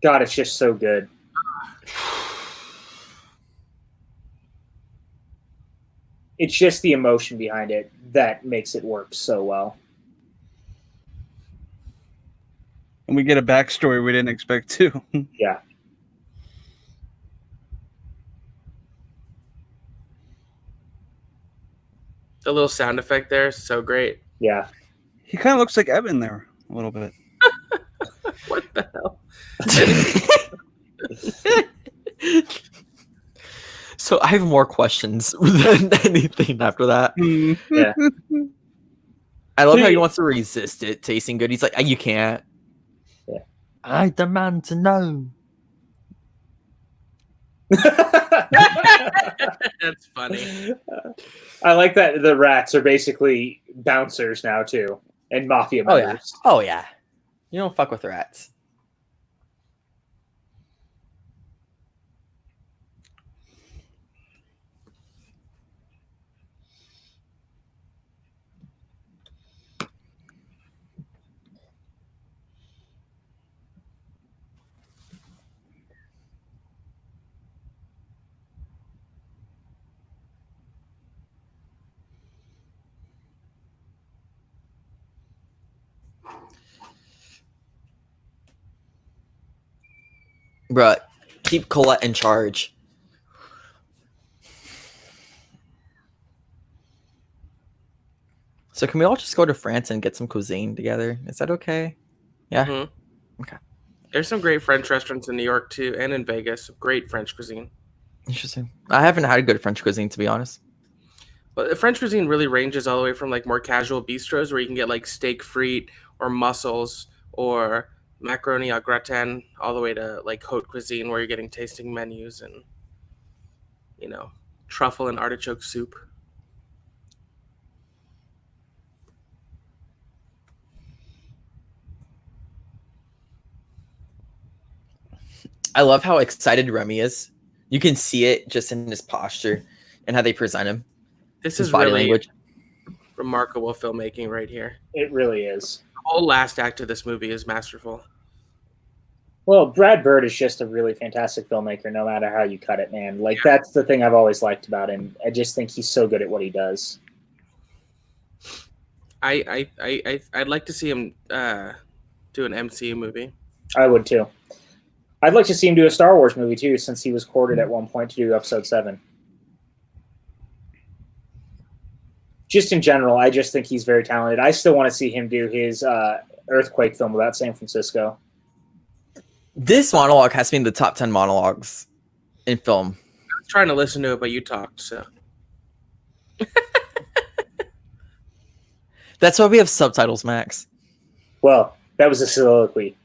God, it's just so good. It's just the emotion behind it that makes it work so well. And we get a backstory we didn't expect too. Yeah. The little sound effect there is so great. Yeah. He kind of looks like Evan there a little bit. What the hell? So I have more questions than anything after that. Yeah. I love how he wants to resist it tasting good. He's like, you can't. Yeah. I demand to know. That's funny. I like that the rats are basically bouncers now too, and mafia Oh members. yeah. Oh yeah. You don't fuck with rats. Bruh, keep Colette in charge. So can we all just go to France and get some cuisine together? Is that okay? Yeah. Mhm. Okay. There's some great French restaurants in New York too, and in Vegas. Great French cuisine. Interesting. I haven't had good French cuisine, to be honest. But the French cuisine really ranges all the way from like more casual bistros where you can get like steak frite or mussels or macaroni au gratin, all the way to like haute cuisine where you're getting tasting menus and, you know, truffle and artichoke soup. I love how excited Remy is. You can see it just in his posture and how they present him. This His is body really language. remarkable filmmaking right here. It really is. The whole last act of this movie is masterful. Well, Brad Bird is just a really fantastic filmmaker, no matter how you cut it, man. Like that's the thing I've always liked about him. I just think he's so good at what he does. I'd like to see him do an MCU movie. I would too. I'd like to see him do a Star Wars movie too, since he was courted at one point to do Episode 7. Just in general, I just think he's very talented. I still want to see him do his Earthquake film about San Francisco. This monologue has been the top 10 monologues in film. I was trying to listen to it, but you talked, so. That's why we have subtitles, Max. Well, that was a soliloquy.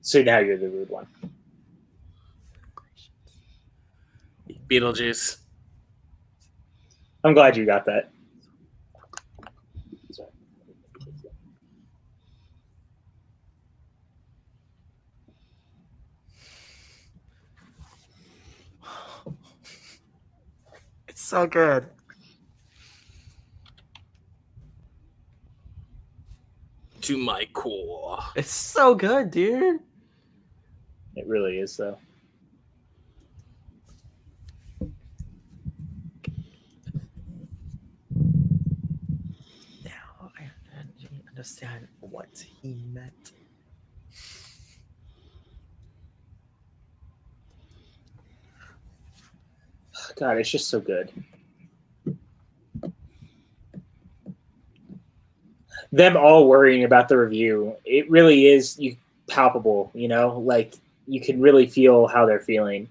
So now you're the rude one. Beetlejuice. I'm glad you got that. It's so good. To my core. It's so good, dude. It really is, though. Now I understand what he meant. God, it's just so good. Them all worrying about the review, it really is palpable, you know? Like, you can really feel how they're feeling.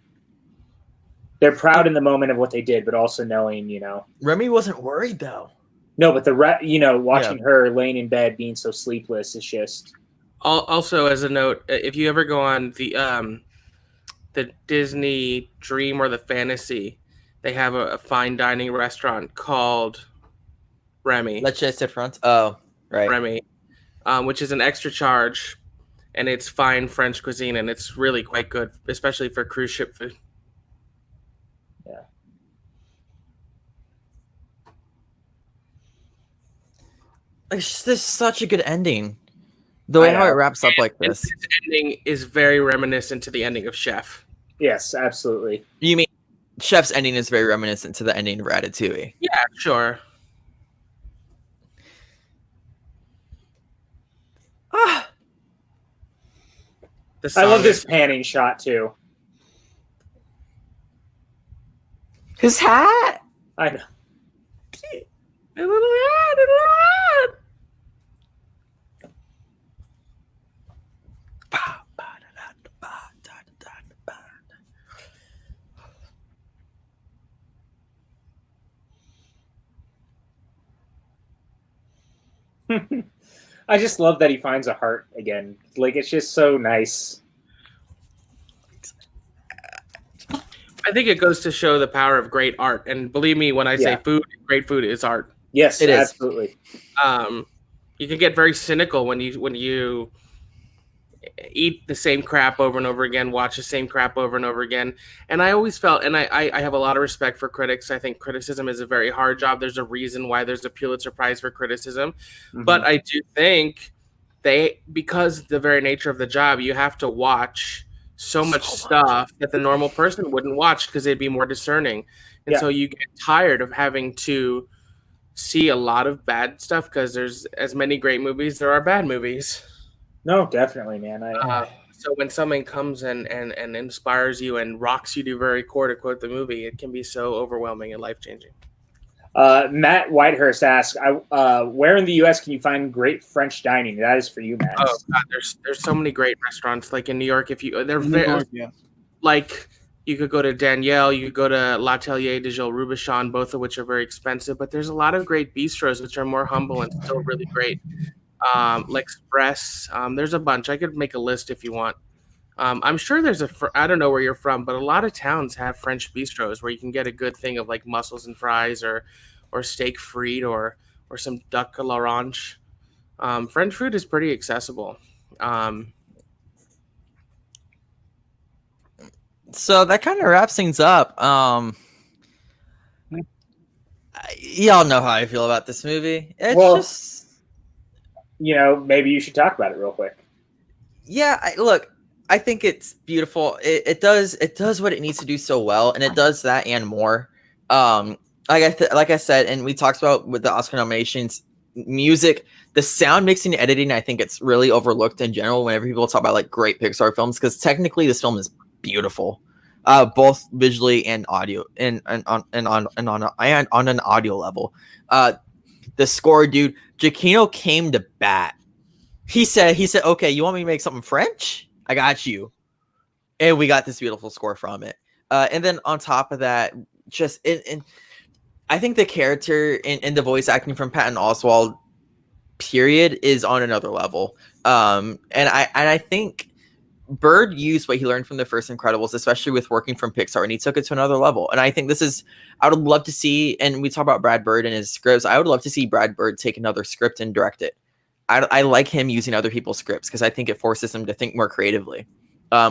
They're proud in the moment of what they did, but also knowing, you know. Remy wasn't worried, though. No, but watching her laying in bed being so sleepless is just... Also, as a note, if you ever go on the Disney Dream or the Fantasy, they have a fine dining restaurant called Remy. Let's just sit front. Oh, right. Remy, which is an extra charge, and it's fine French cuisine, and it's really quite good, especially for cruise ship food. Yeah. This is such a good ending. The way how it wraps up like this. This ending is very reminiscent to the ending of Chef. Yes, absolutely. You mean Chef's ending is very reminiscent to the ending of Ratatouille? Yeah, sure. Ah, I love this panning shot, too. his hat. I know. A little hat. I just love that he finds a heart again. Like, it's just so nice. I think it goes to show the power of great art. And believe me, when I say food, great food is art. Yes, It is. absolutely. You can get very cynical when you eat the same crap over and over again, watch the same crap over and over again. And I always felt, and I have a lot of respect for critics. I think criticism is a very hard job. There's a reason why there's a Pulitzer Prize for criticism. Mhm. But I do think because the very nature of the job, you have to watch so much stuff that the normal person wouldn't watch because they'd be more discerning. And so you get tired of having to see a lot of bad stuff because there's as many great movies there are bad movies. No, definitely, man. So when someone comes and inspires you and rocks you to your very core, to quote the movie, it can be so overwhelming and life-changing. Matt Whitehurst asks, where in the U.S. can you find great French dining? That is for you, Matt. Oh God, there's so many great restaurants. Like in New York, like you could go to Danielle, you could go to L'Atelier de Gilles Robuchon, both of which are very expensive. But there's a lot of great bistros which are more humble and still really great. L'Express, there's a bunch. I could make a list if you want. I'm sure there's I don't know where you're from, but a lot of towns have French bistros where you can get a good thing of like mussels and fries or steak frite or some duck à l'orange. French food is pretty accessible. So that kind of wraps things up. Y'all know how I feel about this movie. It's just, maybe you should talk about it real quick. Yeah, look, I think it's beautiful. It does what it needs to do so well, and it does that and more. Like I said, and we talked about with the Oscar nominations, music, the sound mixing and editing. I think it's really overlooked in general whenever people talk about like great Pixar films, because technically this film is beautiful, both visually and audio, and on an audio level. The score, dude, Giacchino came to bat. He said, okay, you want me to make something French? I got you. And we got this beautiful score from it. And then on top of that, just I think the character and the voice acting from Patton Oswalt, period, is on another level. And I think Bird used what he learned from the first Incredibles, especially with working from Pixar, and he took it to another level. And I think I would love to see, and we talk about Brad Bird and his scripts, I would love to see Brad Bird take another script and direct it. I like him using other people's scripts because I think it forces him to think more creatively,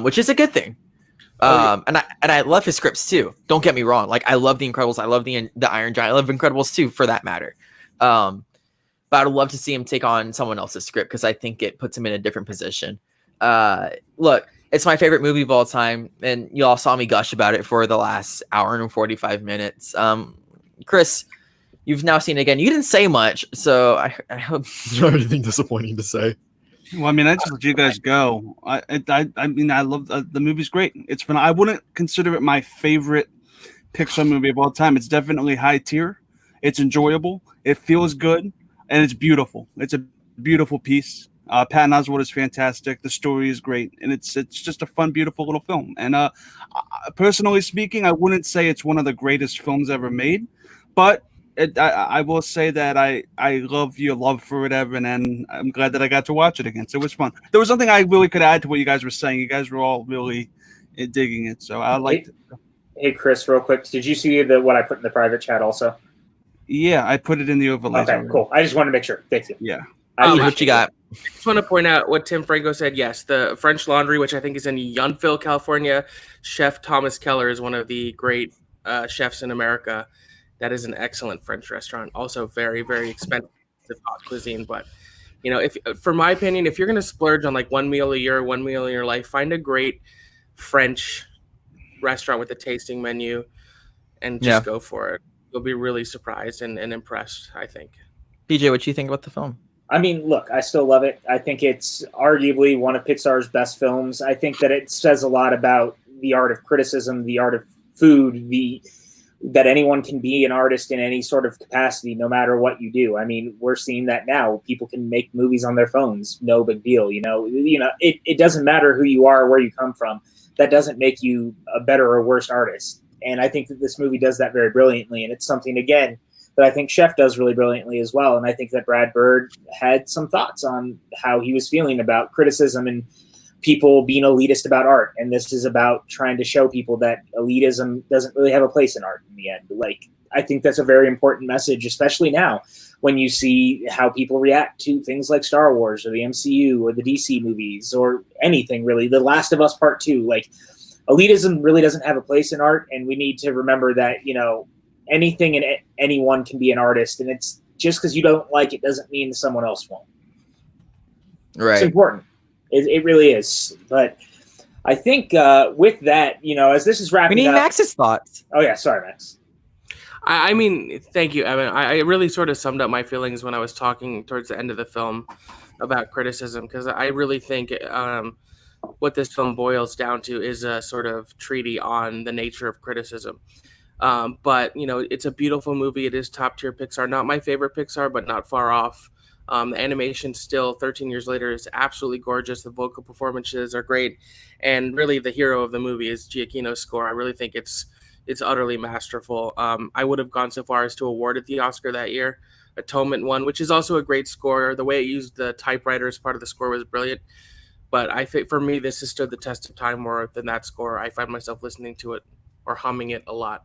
which is a good thing. And I love his scripts too. Don't get me wrong. Like, I love The Incredibles. I love the Iron Giant. I love Incredibles 2 for that matter. But I'd love to see him take on someone else's script because I think it puts him in a different position. Look, it's my favorite movie of all time, and you all saw me gush about it for the last hour and 45 minutes. Chris, you've now seen it again. You didn't say much, so I hope you don't have anything disappointing to say. Well, I mean, I just let you guys go. I mean, I love the movie's great. It's fun. I wouldn't consider it my favorite Pixar movie of all time. It's definitely high tier. It's enjoyable. It feels good, and it's beautiful. It's a beautiful piece. Patton Oswalt is fantastic. The story is great, and it's just a fun, beautiful little film. And personally speaking, I wouldn't say it's one of the greatest films ever made, but I will say that I love your love for it, Evan, and I'm glad that I got to watch it again. So it was fun. There was nothing I really could add to what you guys were saying. You guys were all really digging it, so I liked it. Hey, Chris, real quick, did you see what I put in the private chat also? Yeah, I put it in the overlays. Okay, cool. I just wanted to make sure. Thank you. Yeah. What you got? I just want to point out what Tim Franco said. Yes, the French Laundry, which I think is in Yountville, California. Chef Thomas Keller is one of the great chefs in America. That is an excellent French restaurant. Also very, very expensive hot cuisine. But, for my opinion, if you're going to splurge on like one meal a year, one meal in your life, find a great French restaurant with a tasting menu and just go for it. You'll be really surprised and impressed, I think. PJ, what do you think about the film? I mean, look, I still love it. I think it's arguably one of Pixar's best films. I think that it says a lot about the art of criticism, the art of food, that anyone can be an artist in any sort of capacity, no matter what you do. I mean, we're seeing that now. People can make movies on their phones. No big deal. It doesn't matter who you are, or where you come from. That doesn't make you a better or worse artist. And I think that this movie does that very brilliantly. And it's something, again, that I think Chef does really brilliantly as well. And I think that Brad Bird had some thoughts on how he was feeling about criticism and people being elitist about art. And this is about trying to show people that elitism doesn't really have a place in art in the end. Like, I think that's a very important message, especially now when you see how people react to things like Star Wars or the MCU or the DC movies or anything really. The Last of Us Part 2, like, elitism really doesn't have a place in art. And we need to remember that, anything and anyone can be an artist. And it's just because you don't like it doesn't mean someone else won't. Right. It's important. It really is. But I think with that, as this is wrapping up. We need Max's thoughts. Oh, yeah. Sorry, Max. I mean, thank you, Evan. I really sort of summed up my feelings when I was talking towards the end of the film about criticism, because I really think what this film boils down to is a sort of treatise on the nature of criticism. But, it's a beautiful movie. It is top tier Pixar. Not my favorite Pixar, but not far off. The animation still 13 years later is absolutely gorgeous. The vocal performances are great. And really the hero of the movie is Giacchino's score. I really think it's utterly masterful. I would have gone so far as to award it the Oscar that year. Atonement won, which is also a great score. The way it used the typewriter as part of the score was brilliant. But I think for me, this has stood the test of time more than that score. I find myself listening to it or humming it a lot.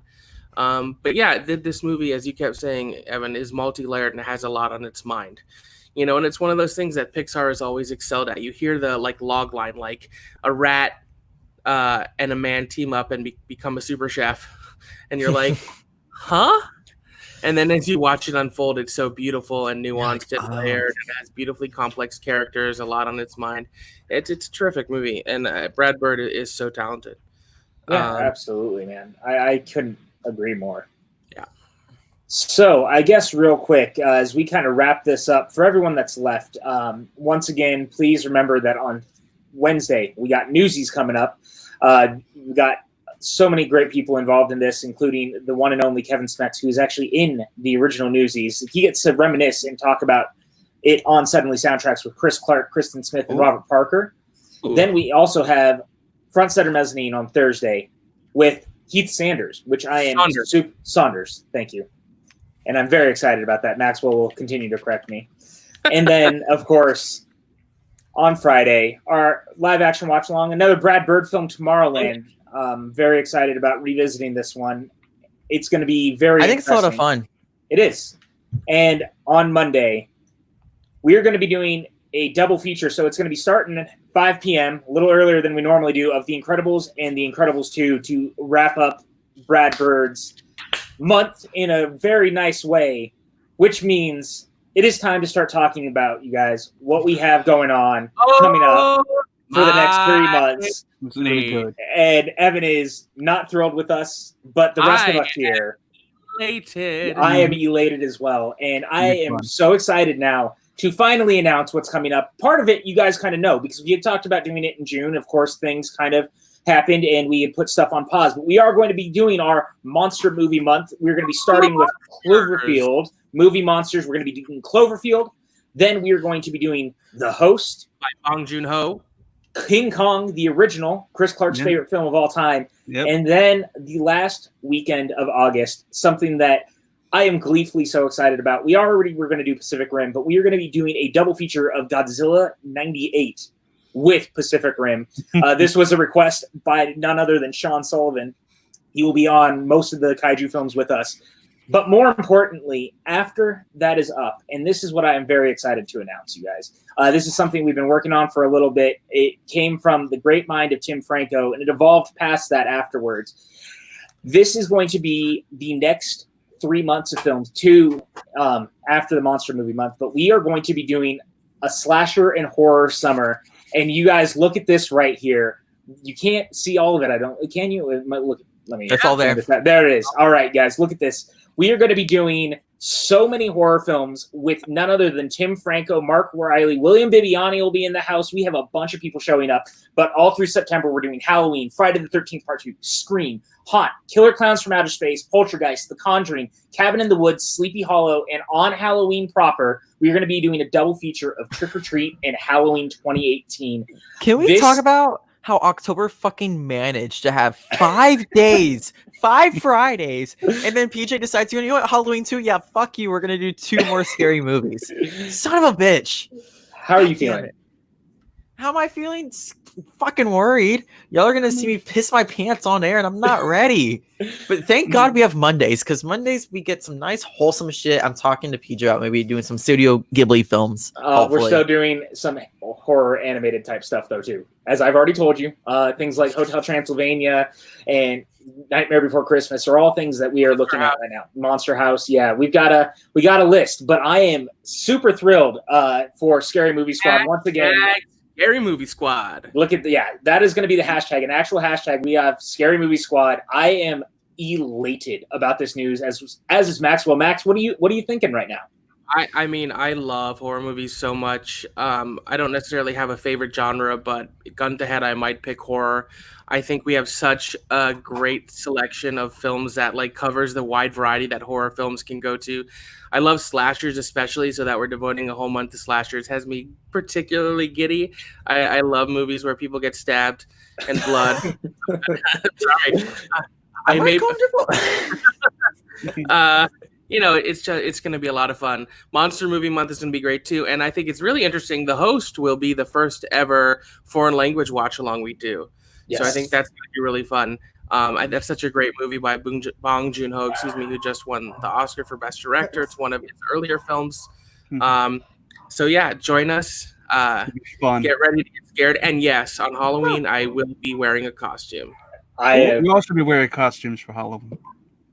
But yeah, this movie, as you kept saying, Evan, is multi-layered and has a lot on its mind. And it's one of those things that Pixar has always excelled at. You hear the log line, like a rat and a man team up and become a super chef, and you're like, huh? And then as you watch it unfold, it's so beautiful and nuanced and layered, and it has beautifully complex characters, a lot on its mind. It's a terrific movie, and Brad Bird is so talented. Yeah, absolutely, man. I couldn't agree more. Yeah. So I guess real quick, as we kind of wrap this up, for everyone that's left, once again, please remember that on Wednesday, we got Newsies coming up. We got so many great people involved in this, including the one and only Kevin Smets, who is actually in the original Newsies. He gets to reminisce and talk about it on Suddenly Soundtracks with Chris Clark, Kristen Smith, and Robert Parker. Ooh. Then we also have Front Center Mezzanine on Thursday with Heath Sanders, which I am Saunders. Thank you. And I'm very excited about that. Maxwell will continue to correct me. And then, of course, on Friday, our live action watch along, another Brad Bird film, Tomorrowland. Very excited about revisiting this one. It's going to be very. I think it's a lot of fun. It is. And on Monday, we are going to be doing a double feature. So it's going to be starting at 5 p.m., a little earlier than we normally do, of The Incredibles and The Incredibles 2 to wrap up Brad Bird's month in a very nice way, which means it is time to start talking about, you guys, what we have going on coming up for the next 3 months. It's really good. And Evan is not thrilled with us, but the rest of us here. Elated. I am elated as well. And I am so excited now to finally announce what's coming up. Part of it you guys kind of know, because we had talked about doing it in June. Of course, things kind of happened and we had put stuff on pause. But we are going to be doing our monster movie month. We're going to be starting with Cloverfield, movie monsters. We're going to be doing Cloverfield. Then we are going to be doing The Host. By Bong Joon-ho. King Kong, the original, Chris Clark's favorite film of all time. Yep. And then the last weekend of August, something that I am gleefully so excited about. We already were going to do Pacific Rim, but we are going to be doing a double feature of Godzilla 98 with Pacific Rim. This was a request by none other than Sean Sullivan. He will be on most of the kaiju films with us. But more importantly, after that is up, and this is what I am very excited to announce, you guys. This is something we've been working on for a little bit. It came from the great mind of Tim Franco, and it evolved past that afterwards. This is going to be the next 3 months of films, after the Monster Movie Month. But we are going to be doing a slasher and horror summer. And you guys, look at this right here. You can't see all of it. Can you? Look. Let me. It's all there. There it is. All right, guys, look at this. We are going to be doing so many horror films with none other than Tim Franco, Mark Riley, William Bibiani will be in the house. We have a bunch of people showing up. But all through September, we're doing Halloween, Friday the 13th Part 2, Scream, Haunt, Killer Clowns from Outer Space, Poltergeist, The Conjuring, Cabin in the Woods, Sleepy Hollow, and on Halloween proper, we're going to be doing a double feature of Trick or Treat and Halloween 2018. Can we talk about how October fucking managed to have 5 days, 5 Fridays, and then PJ decides, you know what, Halloween 2? Yeah, fuck you. We're gonna do 2 more scary movies. Son of a bitch. How are you God damn feeling? it. How am I feeling? Fucking worried. Y'all are gonna see me piss my pants on air, and I'm not ready. But thank God we have Mondays, because Mondays we get some nice wholesome shit. I'm talking to PJ about maybe doing some Studio Ghibli films. We're hopefully. still doing some horror animated type stuff though too. As I've already told you, things like Hotel Transylvania and Nightmare Before Christmas are all things that we are looking at right now. Monster House, yeah, we got a list. But I am super thrilled for Scary Movie Squad once again. Scary Movie Squad. Look at that is going to be the hashtag, an actual hashtag. We have Scary Movie Squad. I am elated about this news, as is Maxwell. Max, what are you thinking right now? I mean, I love horror movies so much. I don't necessarily have a favorite genre, but gun to head, I might pick horror. I think we have such a great selection of films that like covers the wide variety that horror films can go to. I love slashers, especially, so that we're devoting a whole month to slashers has me particularly giddy. I love movies where people get stabbed and blood. Sorry. I'm uncomfortable. It's going to be a lot of fun. Monster Movie Month is going to be great too, and I think it's really interesting. The host will be the first ever foreign language watch along we do, so I think that's going to be really fun. That's such a great movie by Bong Joon-ho, who just won the Oscar for Best Director. It's one of his earlier films. So yeah, join us. Fun. Get ready to get scared, and yes, on Halloween I will be wearing a costume. We also be wearing costumes for Halloween.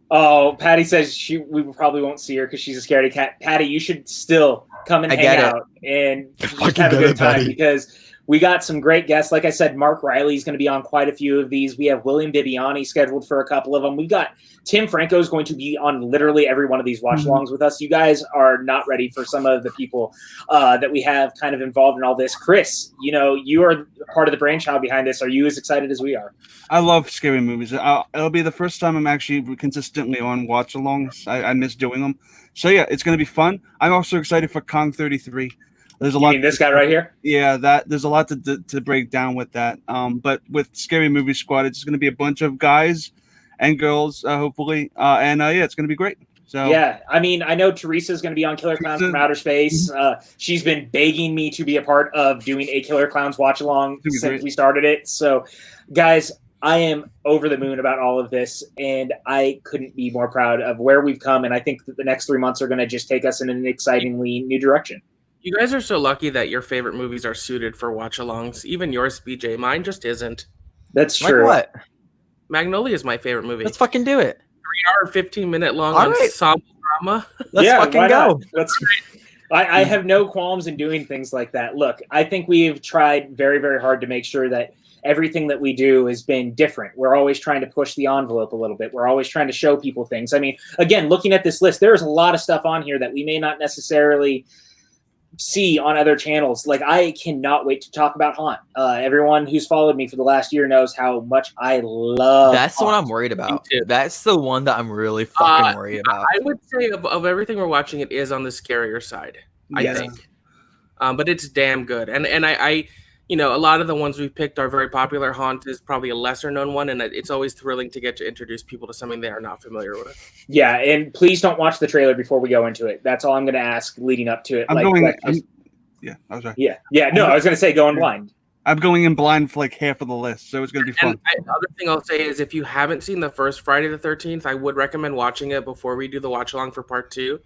Oh, Patty says we probably won't see her because she's a scaredy cat. Patty, you should still come and hang out and just have a good time because we got some great guests. Like I said, Mark Riley's going to be on quite a few of these. We have William Bibiani scheduled for a couple of them. We've got Tim Franco's going to be on literally every one of these watch-alongs with us. You guys are not ready for some of the people that we have kind of involved in all this. Chris, you are part of the brainchild behind this. Are you as excited as we are? I love scary movies. It'll be the first time I'm actually consistently on watch-alongs. I miss doing them. So yeah, it's going to be fun. I'm also excited for Kong 33. There's a lot. You mean this guy right here? Yeah, there's a lot to break down with that. But with Scary Movie Squad, it's going to be a bunch of guys and girls, hopefully. It's going to be great. So yeah, I mean, I know Theresa's going to be on Killer Clowns from Outer Space. She's been begging me to be a part of doing a Killer Clowns watch along since we started it. So, guys, I am over the moon about all of this, and I couldn't be more proud of where we've come. And I think that the next 3 months are going to just take us in an excitingly new direction. You guys are so lucky that your favorite movies are suited for watch-alongs. Even yours, BJ. Mine just isn't. That's true. Like what? Magnolia is my favorite movie. Let's fucking do it. 3 hour, 15-minute long ensemble drama. Let's fucking go. I have no qualms in doing things like that. Look, I think we've tried very, very hard to make sure that everything that we do has been different. We're always trying to push the envelope a little bit. We're always trying to show people things. I mean, again, looking at this list, there's a lot of stuff on here that we may not necessarily see on other channels. Like, I cannot wait to talk about Haunt. Everyone who's followed me for the last year knows how much I love That's Haunt. the one I'm worried about. That's the one that I'm really fucking worried about. I would say of everything we're watching, it is on the scarier side, I think. But it's damn good. And I a lot of the ones we picked are very popular. Haunt is probably a lesser known one, and it's always thrilling to get to introduce people to something they are not familiar with. Yeah, and please don't watch the trailer before we go into it. That's all I'm going to ask leading up to it. I was right. Yeah. No, I was going to say going blind. I'm going in blind for like half of the list, so it's going to be fun. And the other thing I'll say is if you haven't seen the first Friday the 13th, I would recommend watching it before we do the watch along for part 2.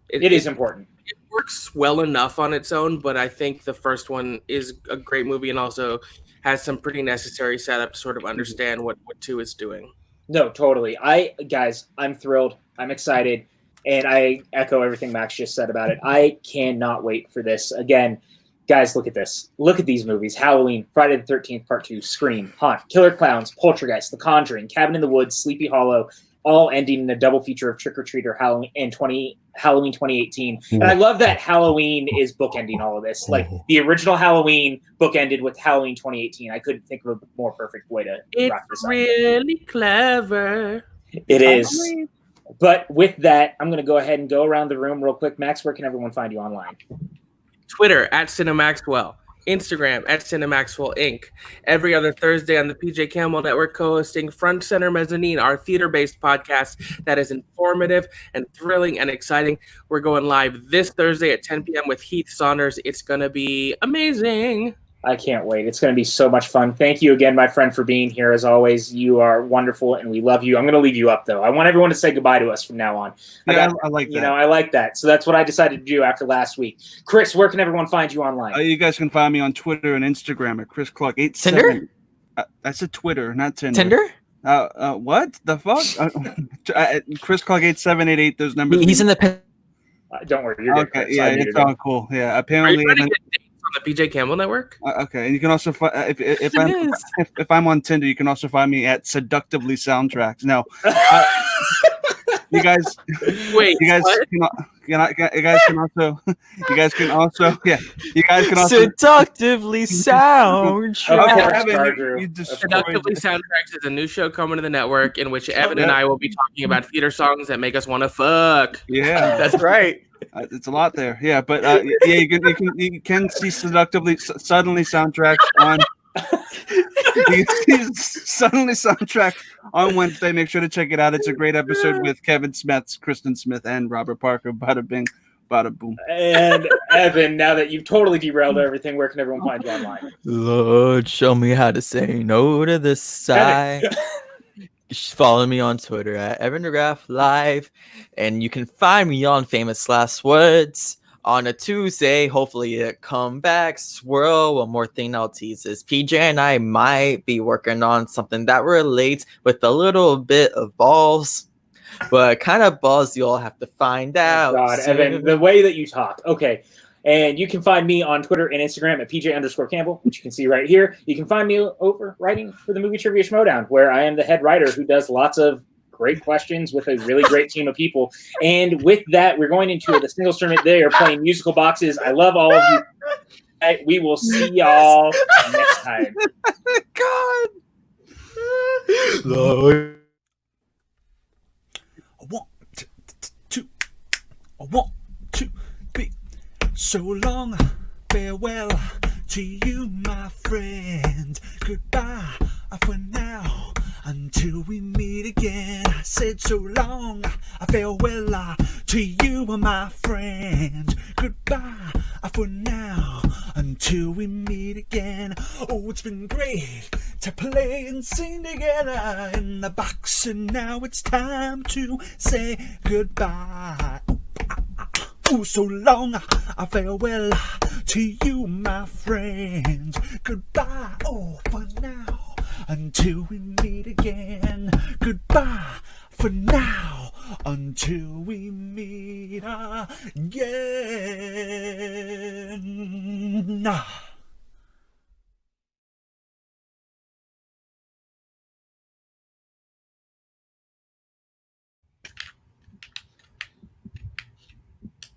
It is important. It works well enough on its own, but I think the first one is a great movie and also has some pretty necessary setup to sort of understand what 2 is doing. No, totally. I'm thrilled. I'm excited. And I echo everything Max just said about it. I cannot wait for this. Again, guys, look at this. Look at these movies. Halloween, Friday the 13th, Part 2, Scream, Haunt, Killer Clowns, Poltergeist, The Conjuring, Cabin in the Woods, Sleepy Hollow, all ending in a double feature of Trick or Treat or Halloween 2018. And I love that Halloween is bookending all of this. Like, the original Halloween bookended with Halloween 2018. I couldn't think of a more perfect way to wrap this up. It's really clever. It is. But with that, I'm going to go ahead and go around the room real quick. Max, where can everyone find you online? Twitter @CinemaXwell. Instagram at Cinemaxwell Inc. Every other Thursday on the PJ Campbell Network, co-hosting Front Center Mezzanine, our theater-based podcast that is informative and thrilling and exciting. We're going live this Thursday at 10 p.m. with Heath Saunders. It's going to be amazing. I can't wait. It's going to be so much fun. Thank you again, my friend, for being here. As always, you are wonderful, and we love you. I'm going to leave you up, though. I want everyone to say goodbye to us from now on. Yeah, I like that. You know, I like that. So that's what I decided to do after last week. Chris, where can everyone find you online? You guys can find me on Twitter and Instagram at ChrisClock87. Tinder? I said Twitter, not Tinder. Tinder? What the fuck? ChrisClock8788. Those numbers. He's in the. Don't worry. You're good. Okay, Chris. yeah, I muted it's him. all cool. Yeah, Are apparently. you trying to get dates on the PJ Campbell Network? Okay, and you can also if I'm on Tinder, you can also find me at Seductively Soundtracks. No, you guys. Wait, You guys what? can also Seductively sound. Okay, Evan, Charger. you destroyed Seductively Soundtracks is a new show coming to the network in which Evan and I will be talking about theater songs that make us want to fuck. Yeah, That's right. it's a lot there. Yeah, but you can see suddenly soundtracks on. You can see Suddenly soundtrack on Wednesday. Make sure to check it out. It's a great episode with Kevin Smets, Kristen Smith, and Robert Parker. Bada bing, bada boom. And Evan, now that you've totally derailed everything, where can everyone find you online? Lord, show me how to say no to the sigh. Follow me on Twitter at Evan DeGraff Live, and you can find me on Famous Last Words on a Tuesday. Hopefully a comeback swirl. One more thing I'll tease is PJ and I might be working on something that relates with a little bit of balls, but kind of balls you'll have to find out. God, soon. Evan, the way that you talk. Okay. And you can find me on Twitter and Instagram at PJ_Campbell, which you can see right here. You can find me over writing for the Movie Trivia Schmodown, where I am the head writer who does lots of great questions with a really great team of people. And with that, we're going into the singles tournament. They are playing musical boxes. I love all of you. We will see y'all next time. God. Lord. One, two, one, two, three. So long, farewell to you, my friend. Goodbye for now, until we meet again. I said so long, farewell to you, my friend. Goodbye for now, until we meet again. Oh, it's been great to play and sing together in the box, and now it's time to say goodbye. Oh, so long, farewell to you, my friend. Goodbye, oh, for now, until we meet again. Goodbye, for now, until we meet again.